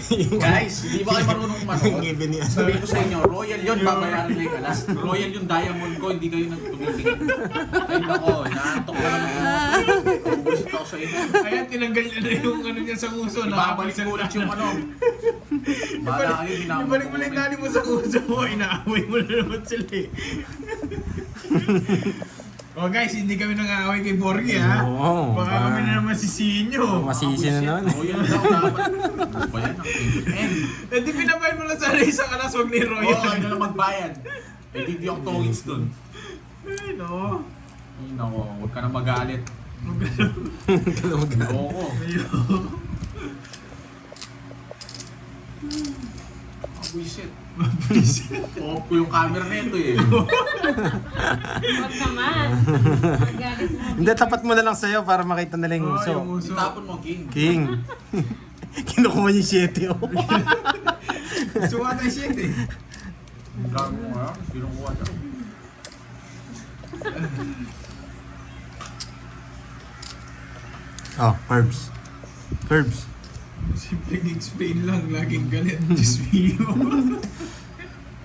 S2: Yung-
S4: Guys, hindi ba kayo marunong
S2: yung
S4: manood?
S2: even ni ano.
S4: Sabihin ko sa inyo, royal yun, babayaran na yung alas. Royal yung diamond ko, hindi kayo nagtumitingin. Ay nako, naantok na naman ako. Ubusit ako sa inyo.
S3: Kaya tinanggal niya na yung ano niya sa uso.
S4: Ibabalik ko ulit yung ano. Bala kayo, ginamit
S3: Ibalik mo lang yung dali mo sa uso mo. Inaaway mo na naman sila eh. Oh guys, hindi kami nang-aaway kay Borgie ha.
S2: Oo,
S3: Baka
S2: ba-
S3: kami na naman sisino.
S2: Masisi na naman.
S4: Royal daw dapat. Ano ba yan? Ang
S3: Eh di pinabayad mo lang sana isang alas, huwag ni
S4: Oo,
S3: Royal.
S4: kayo na lang magbayad. Eh, hindi ako tongits dun.
S3: Ay no.
S4: Ay nako, huwag ka na magalit. Oo. Buisit. Off ko yung camera nito eh.
S1: Huwag naman. Magalit mo.
S2: Hindi, tapat mo na lang sa'yo para makita nila yung
S3: Oh,
S2: uso.
S3: yung uso.
S4: Itapon mo, King.
S2: King. Kinukuha niyo 7 oh.
S3: Suwa tayo shit eh.
S4: Gago mo ha, kinukuha daw.
S2: Oh, curbs. Curbs.
S3: Simpleng explain lang, laging galit. Diyos mio.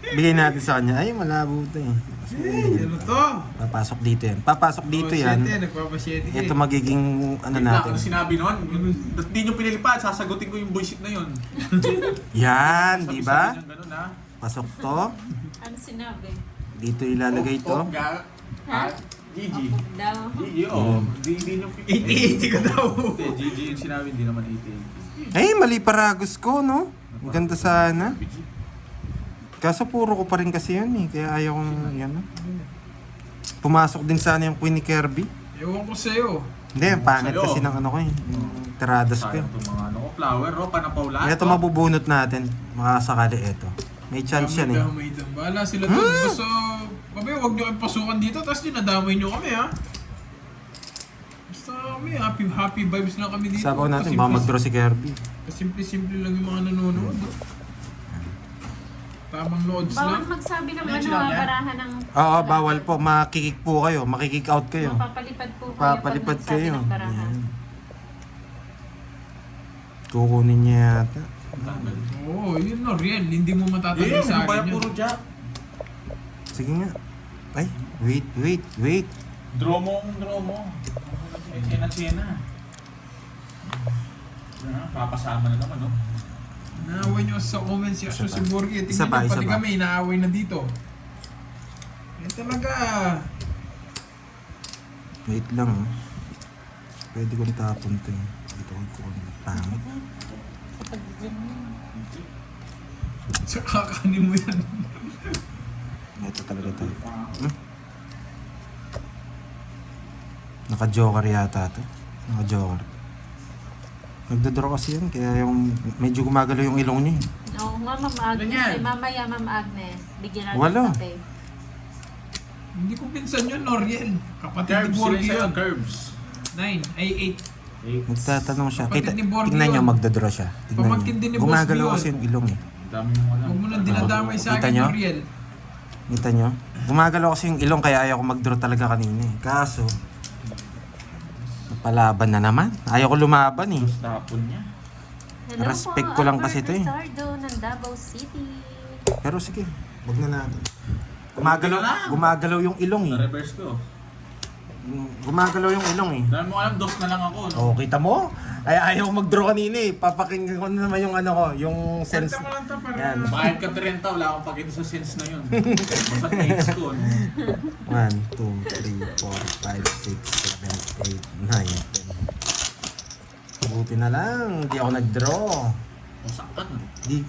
S2: Bigay natin sa kanya. Ay, malabo ito eh.
S3: Eh, ano to?
S2: Papasok dito yan. Papasok dito
S3: Oh,
S2: yan.
S3: shit, nagpapasyete ka eh.
S2: Ito magiging ano
S4: Bigla
S2: natin.
S4: ako sinabi nun. Tapos di nyo pinilipad, sasagutin ko yung bullshit na yun.
S2: Yan, di ba?
S4: Sabi-sabi niyang ganun ha.
S2: Pasok to.
S1: Ano sinabi?
S2: Dito ilalagay to.
S4: Oh,
S1: Ha?
S4: Gigi.
S1: Daw.
S4: Gigi, oo. Hindi nyo
S3: 80-80 ka daw.
S4: Hindi, Gigi yung sinabi, hindi naman 80.
S2: Ay, mali paragos ko, no? Ang ganda sana. Kaso puro ko pa rin kasi yun eh. Kaya ayaw kong yan. No? Pumasok din sana yung Queen ni Kirby.
S3: Ewan ko sa'yo.
S2: Hindi, ang pangit
S4: Sa'yo.
S2: kasi ng ano ko eh. Yung tiradas ko eh.
S4: Sayang itong mga ano ko. Flower, panapaw lahat.
S2: Ito mabubunot natin. Makakasakali ito. May chance yan eh.
S3: Damay doon. Bahala sila doon. Basta, babe, huwag nyo kayong pasukan dito, tapos dinadamay nyo kami ha. Basta kami, happy vibes lang kami dito.
S2: Sabaw natin, baka mag-draw si Kirby.
S3: Simple-simple lang yung mga nanonood. No? Tamang nods
S1: Bawal
S3: lang.
S1: magsabi ng
S4: Ano
S1: ano,
S4: sinabi niya?
S1: barahan ng...
S2: Oo, bawal po. Makikik po kayo. Makikik out kayo.
S1: Mapapalipad po kayo
S2: Papalipad
S1: pag nagsabi
S2: kayo.
S1: ng barahan.
S2: Yan. Kukunin niya yata.
S3: Oo, yun no, real. Hindi mo matatanggal
S4: Eh,
S3: sa
S4: ano ba
S3: akin
S4: yung
S3: yun.
S4: puro jack?
S2: Sige nga. Ay, wait.
S4: Draw mo. Chena. Papasama na naman, no?
S3: Naaway nyo sa comments yung
S2: Isa
S3: si
S2: pa.
S3: Borgie.
S2: Isa
S3: Tingnan
S2: pa,
S3: nyo,
S2: isa
S3: pati
S2: pa.
S3: kami, inaaway na dito. Eh talaga.
S2: Wait lang oh. Pwede kong tapon to eh. Dito ko pangit.
S3: Sa kakanin mo yan.
S2: Ito talaga to. Naka-joker yata to. Naka-joker. Nagdodraw kasi yan, kaya yung medyo gumagalaw yung ilong niya eh.
S1: Oo nga, Ma'am Agnes.
S4: Ganyan.
S1: Eh, mamaya, Ma'am Agnes. Bigyan natin
S2: Wala.
S1: ng kape.
S3: Hindi ko pinsan yun, Noriel. Kapatid ni
S4: Curbs, sila
S3: Borgie
S4: sa'yo,
S3: yun.
S4: curbs.
S3: 9, ay
S2: Nagtatanong siya.
S3: Kapatid ni Borgio.
S2: Tingnan niyo, magdodraw siya. Tingnan
S3: Pamangkin din ni
S2: niyo.
S3: Boss
S2: Gumagalaw
S3: Bion.
S2: kasi yung ilong eh.
S4: Ang dami mo wala.
S3: Huwag mo nang dinadamay sa
S2: Kita
S3: akin,
S2: nyo?
S3: Ariel.
S2: Kita niyo? Gumagalaw kasi yung ilong kaya ayaw ko magdraw talaga kanina eh. Kaso, napalaban na naman. Ayaw ko lumaban eh.
S4: Tapon niya.
S1: Hello
S2: Respect
S1: po,
S2: ko lang
S1: Albert
S2: kasi ito eh.
S1: Rizardo ng Davao City.
S2: Pero sige, wag na natin. Gumagalaw yung ilong eh.
S4: Na-reverse ko.
S2: Gumagalaw yung ilong eh.
S4: Dahil mo alam, dos na lang ako. No?
S2: Oh, kita mo? Ay, ayaw ko mag-draw kanina eh. Papakinggan ko na naman yung ano ko, yung sense.
S3: Salta mo lang to para...
S2: Yan.
S4: Bayad ka 30, wala akong pakita sa sense na yun. Basta takes ko. No?
S2: 1, 2, 3, 4, 5, 6, 7, 8, 9, 10. Buti na lang, hindi ako nag-draw.
S4: Masakan.
S2: Di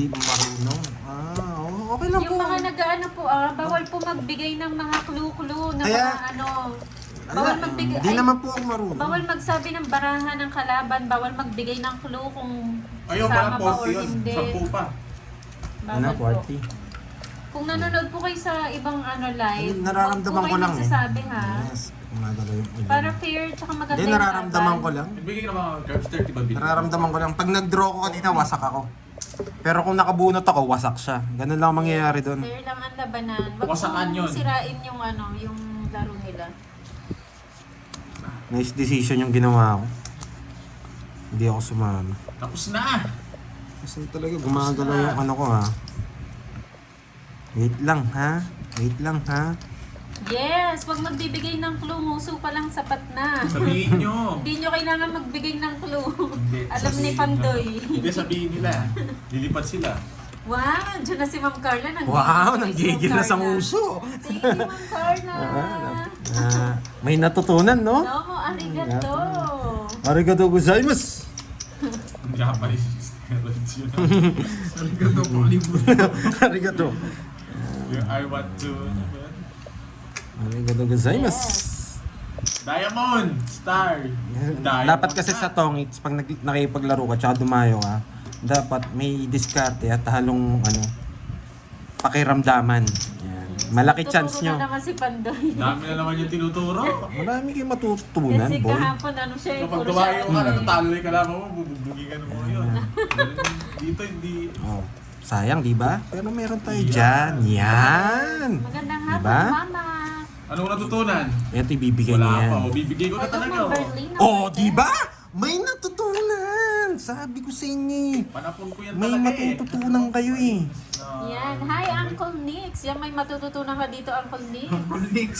S2: marunong. Okay lang po.
S1: Yung mga nag-ano po, bawal po magbigay ng mga clue-clue na
S2: Kaya-
S1: mga ano. Bawal magbigay.
S2: Hindi
S1: ay,
S2: naman po ako marunong.
S1: Bawal magsabi ng barahan ng kalaban, bawal magbigay ng clue kung
S4: Ayun,
S1: kasama
S4: parang
S1: ba or
S4: 40 yun.
S1: hindi.
S4: 10 pa.
S2: Ano,
S1: Bawal po.
S2: 40?
S1: Kung nanonood po kayo sa ibang ano live,
S2: Nararamdaman
S1: huwag
S2: ko
S1: po
S2: lang
S1: kayo
S2: eh.
S1: magsasabi ha.
S2: Yes, gumagalaw yung ilong.
S1: Para fair, tsaka maganda
S2: Hindi,
S1: yung
S2: nararamdaman
S1: laban.
S2: ko lang.
S4: Nagbigay ka ng mga curbs 30 ba?
S2: Nararamdaman ko lang. Pag nag-draw ko kanina, wasak ako. Pero kung nakabunot ako, wasak siya. Ganun lang ang mangyayari doon.
S1: Fair lang ang labanan. Wag
S4: Wasakan
S1: pong
S4: yun.
S1: sirain yung ano, yung laro nila.
S2: Nice decision yung ginawa ko. Hindi ako sumama.
S4: Tapos na!
S2: Kasi talaga gumagalaw yung ano ko ha. Wait lang ha. Wait lang ha.
S1: Yes! Wag magbibigay ng clue, muso pa lang sapat na.
S4: Sabihin nyo!
S1: Hindi nyo kailangan magbigay ng clue.
S4: Hindi,
S1: Alam ni
S4: sabihin
S1: Pandoy.
S4: Hindi, sabihin nila. Lilipat sila.
S1: Wow! Diyan na si Ma'am Carla.
S2: Wow,
S1: Nanggigil
S2: nanggigil
S1: si Ma'am
S2: na sa
S1: Carla.
S2: nguso.
S1: Thank you, Ma'am Carla.
S2: May natutunan no?
S1: Domo, arigato.
S2: Arigato gozaimasu.
S4: Japanese steroids yun.
S3: Arigato po, libro.
S2: Arigato.
S4: I want to...
S2: Arigato gozaimasu.
S4: Diamond! Star! Diamond
S2: Dapat kasi sa tongits, pag nakipaglaro ka tsaka dumayo ka, dapat may diskarte at halong ano, pakiramdaman. Yan. Malaki chance
S1: Tuturo
S2: nyo.
S1: na naman si Pandoy.
S4: Dami na naman yung tinuturo.
S2: Marami kayong matutunan,
S1: Kasi
S2: boy.
S1: kahapon ano siya,
S4: Kapag
S1: puro
S4: tumayo
S1: siya.
S4: ka, natatalo yung kalaban mo, bububugigan mo yun. Dito hindi...
S2: Oh, sayang, di ba? Pero meron tayo dyan. Yan.
S1: Magandang hapon,
S2: Diba?
S1: Mama.
S4: Ano mo natutunan?
S2: Ito ibibigay niya
S4: Wala
S2: yan.
S4: pa. O, bibigay ko na
S1: Ito,
S4: talaga.
S1: Ma'am
S4: Oh.
S1: Berlina.
S2: Oh, di ba? May natutunan. Sabi ko sa inyo eh.
S4: Panapon ko yan
S2: May
S4: talaga eh.
S2: matututunan kayo eh.
S1: Yan. Hi, Uncle Nix. Yan, may matututunan ka dito, Uncle Nix.
S3: Nix.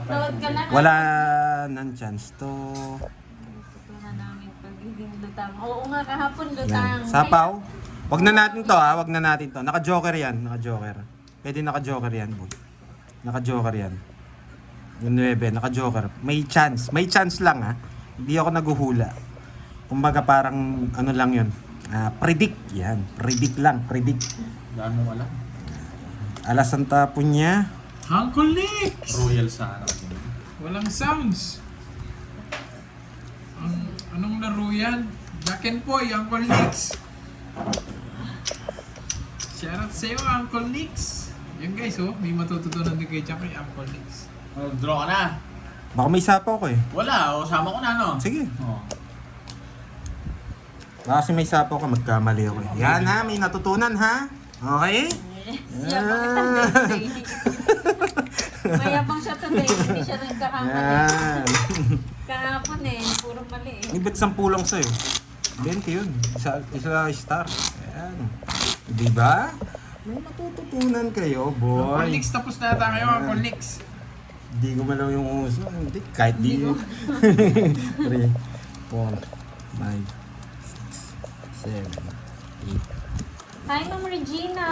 S1: Nood ka lang.
S2: Wala nang chance to.
S1: Tutunan namin pagiging lutang. Oo nga, kahapon
S2: Yan.
S1: lutang.
S2: Sapaw. Wag na natin to ha. Wag na natin to. Naka-joker yan. Naka-joker. Pwede naka-joker yan, boy. Naka-joker yan. Yung 9, naka-joker. May chance. May chance lang ha. Hindi ako naguhula. Kumbaga parang ano lang yun. Predict. Yan. Predict lang. Predict.
S4: Dami mo wala.
S2: Alas ang tapon niya.
S3: Uncle Nix!
S4: Royal sana.
S3: Walang sounds. Anong laro yan? Jack and Poy, Uncle Nix. Shoutout sa'yo, Uncle Nix. Yan guys, oh, may matututunan din kay Jack kay Uncle Nix.
S4: Draw ka na.
S2: Baka may sapaw ko eh.
S4: Wala. O, sama ko na, no?
S2: Sige.
S4: Oh.
S2: Baka kasi may sapaw ka, magkamali ako eh. Yan ha, may natutunan ha. Okay?
S1: Yes. Yabang kita today. Mayabang siya today. Hindi siya nagkakamali.
S2: Yan.
S1: Kahapon eh. Puro mali eh.
S2: May ba't 10 lang sa'yo? 20 yun. Isa star. Ayan. Diba? May matututunan kayo,
S3: Uncle
S2: boy.
S3: Nix, tapos na ata kayo, Uncle Nix.
S2: Hindi ko malaw yung uso. Hindi, kahit di yun. 3, 4, 5, 6, 7, 8.
S1: Hi, Ma'am Regina.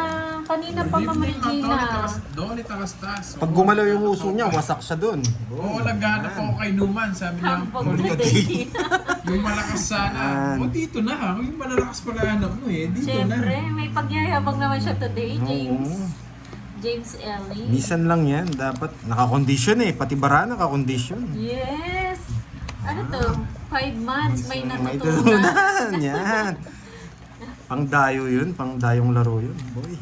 S1: Kanina pa, Ma'am Regina.
S3: Doli takas-tas.
S2: Pag gumalaw yung uso niya, wasak siya dun.
S3: Oo, naghanap ako kay Numan. Sabi niya,
S1: Hambog
S3: "Uncle Nix,
S1: today.
S3: yung malakas sana.
S2: Yan.
S3: O dito na ha, yung malalakas pala hanap mo eh. Dito
S1: Siyempre,
S3: na.
S1: may pagyayabang naman siya today, James.
S2: Oo.
S1: James Ellie.
S2: Minsan lang yan. Dapat nakakondisyon eh. Pati bara nakakondisyon.
S1: Yes! Ano to? 5 months, may
S2: May
S1: natutunan.
S2: tutunan. Yan. Pang dayo yun. Pang dayong laro yun. Boy.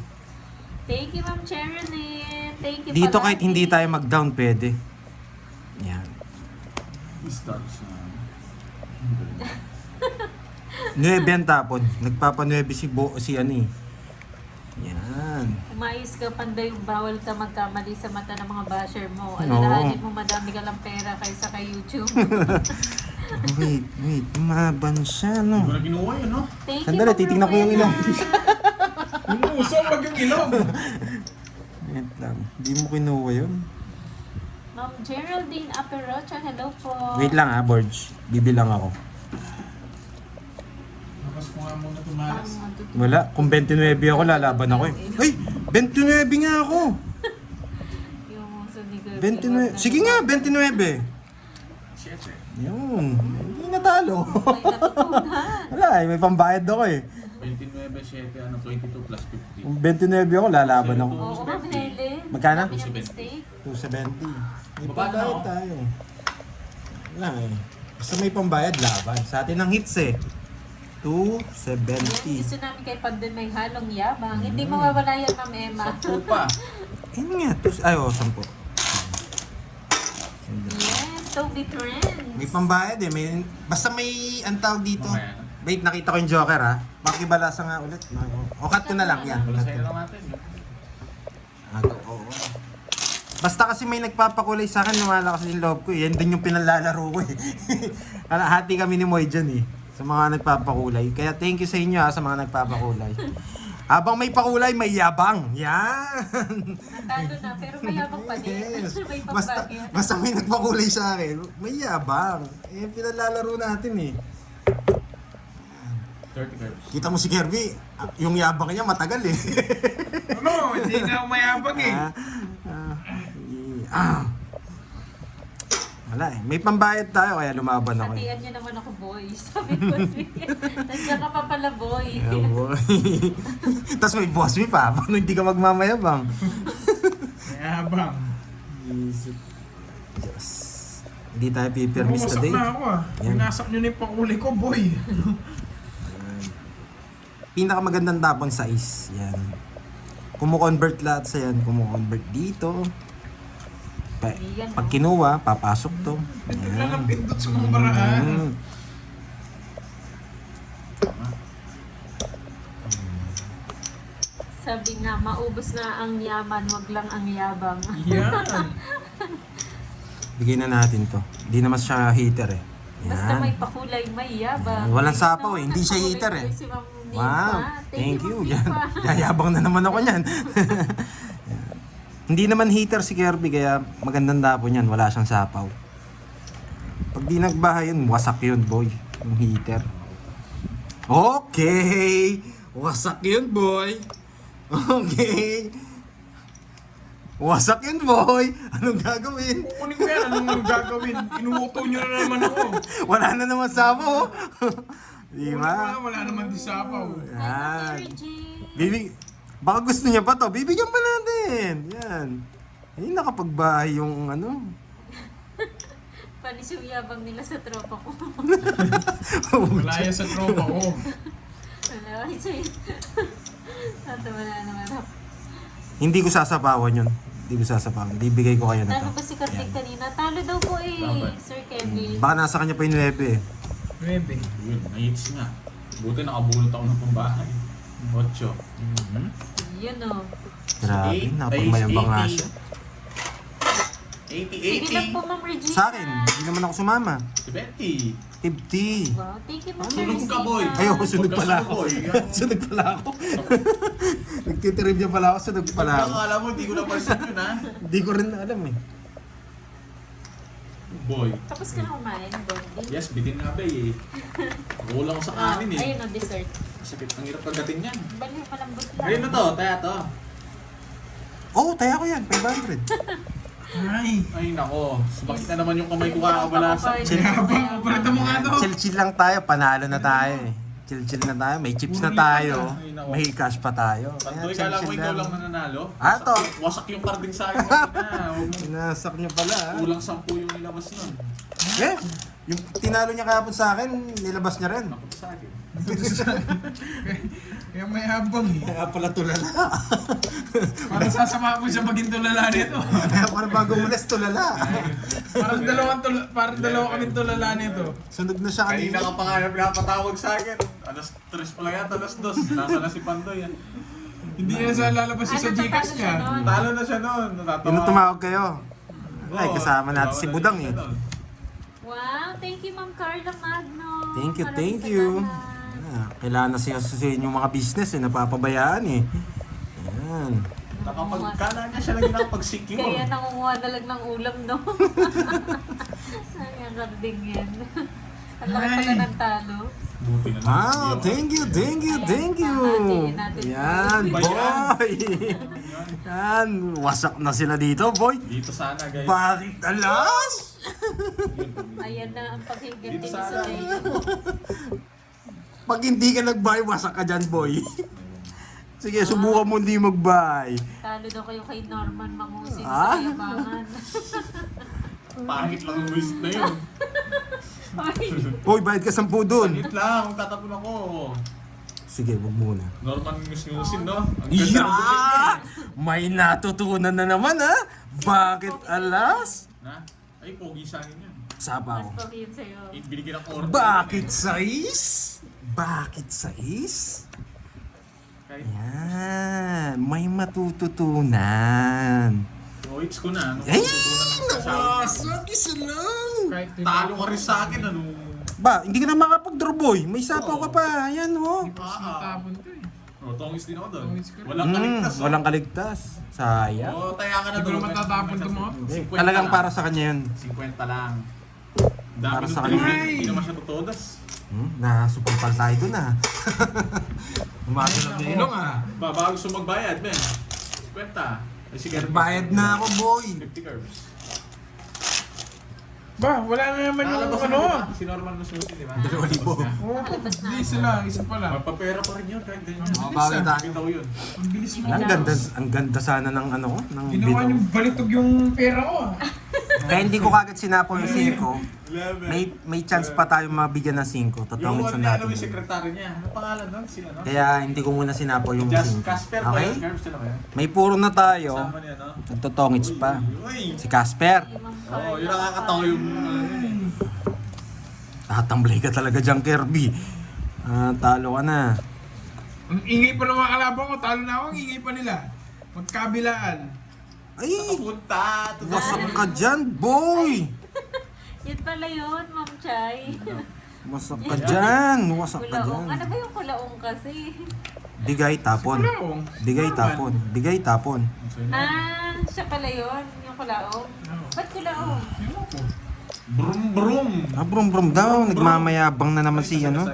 S1: Thank you, Ma'am Cherilyn. Thank you
S2: Dito
S1: palagi.
S2: kahit hindi tayo mag-down, pwede. Yan.
S4: Stars na.
S2: 9 ang tapon. Nagpapa-9 si ano eh. Yan.
S1: Umayos ka, panday, bawal ka magkamali sa mata ng mga basher mo.
S2: Oo.
S1: Alalahanin mo, madami ka lang pera kaysa kay YouTube.
S2: Wait. Umaban siya,
S4: Hindi ko
S2: no?
S4: na kinuha yun, no?
S1: Thank
S2: Sandali,
S1: you,
S2: titignan ko yung ilong.
S3: Yung uso, wag yung ilong.
S2: Wait lang. Hindi mo kinuha yun.
S1: Ma'am Geraldine Aperocha, hello po.
S2: Wait lang ha, Borge. Bibilang ako.
S3: Lakas ko nga muna tumalas.
S2: Wala. Kung 29 ako, lalaban ako eh. Ay! 29 nga ako!
S1: Yung uso ni Girl.
S2: 29. Sige nga, 29.
S4: Siyete.
S2: Yun. Hindi natalo.
S1: May natutunan.
S2: Wala eh, may pambayad ako eh.
S4: 29, 7, 22 plus 50.
S2: Kung 29 ako, lalaban ako.
S1: Oo, Ma'am Helen.
S2: Magkano?
S1: Sabi niya mistake.
S2: 270. May
S4: Baba na,
S2: pambayad
S4: oh.
S2: tayo. Wala eh. Basta may pambayad, laban. Sa atin ang hits eh.
S1: Yan,
S2: 270.
S1: gusto namin kay pag doon may halong yabang. Hindi mawawala yan, Ma'am Emma.
S4: Sampu pa.
S2: Ayun nga, ay oh, 10.
S1: Yes, Toby Trends.
S2: May pambayad eh. Basta may ang tawag dito.
S4: Mamaya na.
S2: Wait, nakita ko yung Joker ha. Pakibalasa nga ulit. O, cut ko na lang yan.
S4: Wala
S2: Cut
S4: sa'yo
S2: ko.
S4: lang natin.
S2: Oo. Basta kasi may nagpapakulay sa akin, lumalakas yung loob ko eh. Yan din yung pinalalaro ko eh. Hati kami ni Moy dyan eh. Sa mga nagpapakulay. Kaya thank you sa inyo ha, sa mga nagpapakulay. Habang may pakulay, may yabang. Yan!
S1: Natalo na, pero mayabang pa din.
S2: Yes.
S1: May
S2: Basta,
S1: pambagyan.
S2: basta may nagpakulay sa akin, may yabang. Eh, pinalalaro natin eh.
S4: 30 curves.
S2: Kita mo si Kirby, yung yabang niya matagal eh.
S3: Ano? Hindi nga umayabang eh.
S2: Wala eh. May pambayad tayo kaya lumaban ako eh.
S1: Hatian niyo naman ako, boy. Sabi ko, nandiyan ka pa pala, boy.
S2: Yeah, boy. Tapos may boss me pa, paano hindi ka magmamayabang?
S3: Mayabang.
S2: Diyos. Hindi tayo pipirmis
S3: Bumusak
S2: today.
S3: na ako ah.
S2: Yan.
S3: Binasak nyo na yung pakuli ko, boy.
S2: Pinakamagandang tapon sa is. Yan. Kumu-convert lahat sa yan. Kumu-convert dito. Pag kinuha, papasok to.
S3: Pindot lang ang pindot sa mga paraan.
S2: Mm.
S1: Sabi nga, maubos na ang yaman, wag lang ang yabang.
S3: Yan.
S2: Bigyan na natin to. Hindi naman siya hater eh.
S1: Basta may
S2: Yan.
S1: pakulay, may yabang.
S2: Walang
S1: Ayun
S2: sapaw
S1: naman,
S2: eh. Hindi siya
S1: nakaway
S2: hater
S1: boy
S2: eh.
S1: si Ma'am Nipa.
S2: Wow. Thank you.
S1: Ma'am
S2: Yan.
S1: Nipa.
S2: Yayabang na naman ako niyan. Hindi naman hater si Kirby kaya magandang tapon yan. Wala siyang sapaw. Pag di nagbaha yun, wasak yun boy. Yung hater. Okay. Wasak yun boy. Okay. Wasak yun boy. Anong gagawin?
S3: Kukunin ko yan. Anong gagawin? Inuuto nyo na naman ako.
S2: Wala na naman sapaw. Di ba?
S3: Wala naman di sapaw.
S1: Hi,
S2: Yan.
S1: Ma'am Mary Jane.
S2: Baka gusto niya pa to. Bibigyan pa natin. Yan. Ay, nakapagbahay yung ano.
S1: Panis yung yabang nila sa tropa ko.
S3: Wala yan sa tropa ko.
S1: Wala, kasi... Tatawa na naman ako.
S2: Hindi ko sasapawan yun. Hindi ko sasapawan. Bibigay ko kayo na
S1: Talo
S2: to.
S1: ba si Kartik kanina? Talo daw po eh,
S4: Dapat.
S1: Sir Kevin.
S2: Baka nasa kanya pa yung 9 eh.
S3: 9.
S4: Yun, na-hits nga. Buti nakabulot ako ng pambahay. 8.
S1: Yun o.
S2: Grabe, napagmayabang nga siya.
S4: 80,
S1: Sige lang po, Ma'am Regina.
S2: Sa akin, hindi naman ako sumama.
S4: 70.
S2: 50.
S1: Wow, thank you, Ma'am
S4: Sunod ka,
S1: Regina.
S4: boy.
S2: Ayoko, sunod pala ako.
S4: Boy.
S2: Sunod pala ako. Nagtitrivia pala ako, sunod pala ako.
S4: Akala mo, hindi ko na-person yun, ha?
S2: Hindi ko rin alam eh.
S4: Boy.
S1: Tapos ka na kumain, Bondi.
S4: Yes, bitin nga ba eh. Kulang ko sa kanin eh.
S1: Ayun o, dessert.
S4: Sakit, ang hirap pagdating yan.
S1: Baliw malambot lang.
S4: Ayun na to, taya to.
S2: Oo, taya ko yan. 500.
S3: Ay.
S4: Ay nako, bakit na naman yung kamay ko kakabalasan?
S3: Mayabang. Palitan mo nga to.
S2: Chill-chill lang tayo. Panalo na tayo eh. Chill-chill na tayo. May chips na tayo. May cash pa tayo.
S4: Tantoy, kala mo ikaw lang nananalo?
S2: Ah, to.
S4: Wasak yung carding sa akin. Huwag mo.
S2: Nasak niyo pala ah.
S4: Kulang 10 yung nilabas nun.
S2: Eh, yung tinalo niya kahapon sa akin, nilabas niya rin.
S4: Naku sa akin.
S3: Kaya may habang eh.
S2: Kaya pala tulala.
S3: Para sasama mo siya maging tulala nito.
S2: Kaya pala bago mulas tulala.
S3: Parang dalawa kaming tulala nito.
S2: Sunod na siya
S4: Kanina
S2: kanina.
S4: ka pa nga pinapatawag sa akin. Alas 3 pala yata, alas 2. Nasa na si Pandoy yan.
S3: Hindi niya sa lalabas siya sa
S1: Ano,
S3: Gcash
S1: tatalo siya
S3: niya.
S1: nun?
S4: Talo na siya noon.
S2: Sino tumawag kayo? Ay, kasama natin si Budang eh.
S1: Wow, thank you Ma'am Carla Magno.
S2: Thank you,
S1: Maraming
S2: thank you.
S1: salamat.
S2: Kailangan na siya susuyin yung mga business eh, napapabayaan eh. Ayan.
S4: Nakapagkala niya siya lang yung nakapag-secure.
S1: Kaya nangunguha na lang ng ulam, no? Ang karding yan. Ang laki pala ng talo.
S4: Buti na lang.
S2: Wow, thank you, thank you, thank you. Yan, boy. Yan, wasak na sila dito, boy.
S4: Dito sana guys.
S2: Bakit alas?
S1: Ayan na ang paghigit
S4: Dito
S1: ni
S4: sana.
S1: Soleil.
S2: Pag hindi ka nag-buy, wasak ka dyan, boy. Sige, subukan mo hindi mag-buy.
S1: Talo daw kayo kay Norman Mangusin
S2: Ah?
S1: sa Yabangan.
S4: Pangit lang yung waste na yun.
S1: Ay,
S2: Boy, bayad ka 10 dun.
S4: Pangit lang, tatapon ako.
S2: Sige, wag muna.
S4: Norman Ngusin, no? Ang ganda ng bukit niya.
S2: Yeah! May natutunan na naman, ha? Bakit alas?
S4: Na? Ay, pogi sa akin yan.
S2: Sabaw.
S1: mas pagin sa'yo.
S4: Binigyan ng order.
S2: Bakit sais? Bakit sais?
S4: Kahit
S2: Yan, may matututunan.
S4: OH ko na. Ano
S2: Ay!
S4: matututunan ko sa akin?
S2: Nawasak isa lang!
S3: Kahit
S4: Talo ka rin sa akin, ano?
S2: Ba, hindi ka na makapag-draw boy. May sapaw ka pa. Ayan, oh.
S3: tapon to eh.
S4: Oh, tongis din ako doon.
S3: Tongis ka rin.
S4: Walang kaligtas. oh.
S2: Walang kaligtas. Sayang.
S4: Oh, taya ka na
S3: Siguro
S4: doon.
S3: matatapon to mo.
S2: Talagang para sa kanya yun.
S4: 50 lang. Dami
S2: Para
S4: doon
S2: sa
S4: talaga.
S3: kanya.
S4: Hindi naman siya tutodas.
S2: Nasupal tayo dun, ha. Umaga na
S3: Ilong ah.
S4: Bago gusto magbayad, men. 50. Ay, sige.
S2: Bayad na ako, boy.
S4: 50 curves.
S3: Ba, wala na naman yung
S4: Nakalabas
S3: ano.
S4: na, di ba? Si Norman Ngusin, di ba?
S2: 2,000.
S3: Oh, hindi sila, isa pa lang.
S4: Magpapera pa rin yun, kahit ganyan.
S2: Bawi tayo.
S4: Bitaw yun.
S3: Ang bilis mo.
S2: Ang ganda sana ng ano ko, ng
S3: Ginawa
S2: bitaw.
S3: niyong balitog yung pera ko ah.
S2: Kaya hindi ko kagad sinapo yung 5. May chance pa tayo mabigyan ng 5.
S4: Yung
S2: Tatawid sa
S4: ano niya, ano yung
S2: natin.
S4: sekretary niya. Ano pangalan nun? Sila, no?
S2: Kaya hindi ko muna sinapo yung
S4: Just
S2: 5.
S4: Casper pa
S2: Okay?
S4: yun. Curves sila ba yun?
S2: May puro na tayo.
S4: Kasama niya, no?
S2: Nagtotongits pa.
S4: Uy!
S2: Si Casper.
S1: Ma'am
S4: Oo,
S1: Carla
S4: yun nakakatawa yung ano yun eh.
S2: Tatamblay ka talaga dyan, Kirby. Talo ka na.
S3: Ang ingay pa ng mga kalaban ko, talo na ako, ang ingay pa nila. Magkabilaan.
S2: Ay!
S4: Punta!
S2: Wasak ka dyan, boy!
S1: Yun pala yun, Ma'am Chay.
S2: Wasak ka dyan. Wasak ka
S1: Kulaong.
S2: dyan.
S1: Ano ba yung kulaong kasi?
S2: Bigay tapon.
S3: Kulaong.
S2: Bigay tapon. Bigay tapon.
S1: Ah, siya pala yun, yung kulaong. Ba't kulaong?
S3: Ewan ko.
S4: Brum brum!
S2: Brum daw. Nagmamayabang na naman si ano.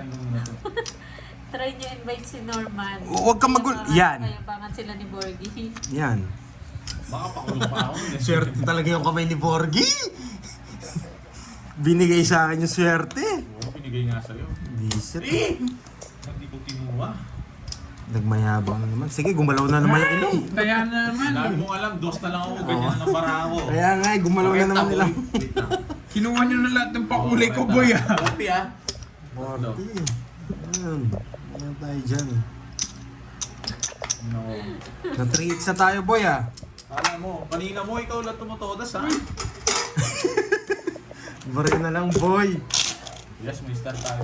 S1: Try niyo invite si Norman.
S2: Huwag kang yan.
S1: Kayabangan sila ni Borgie.
S2: Yan.
S4: Baka pakulong pa ako nun eh.
S2: Swerte talaga yung kamay ni Borgie. Binigay sa akin yung swerte.
S4: Oo, pinigay nga sa'yo.
S2: Bisit.
S4: Hindi ko kinuha.
S2: Nagmayabang na naman. Sige, gumalaw na naman yung ilong.
S3: Kaya naman.
S4: Dami mong alam, dos na lang ako, ganyan na ng para ako.
S2: Kaya nga, gumalaw na naman nila.
S4: Wait lang.
S3: Kinuha niyo na lahat ng pakulay ko, boy ah.
S4: Kopi ah.
S2: Borgie. Ayan. Ayan tayo dyan.
S4: No.
S2: Na 3x na tayo, boy ah.
S4: Kala mo, kanina mo ikaw lang tumutodas ha.
S2: Baril na lang, boy.
S4: Yes, may start tayo.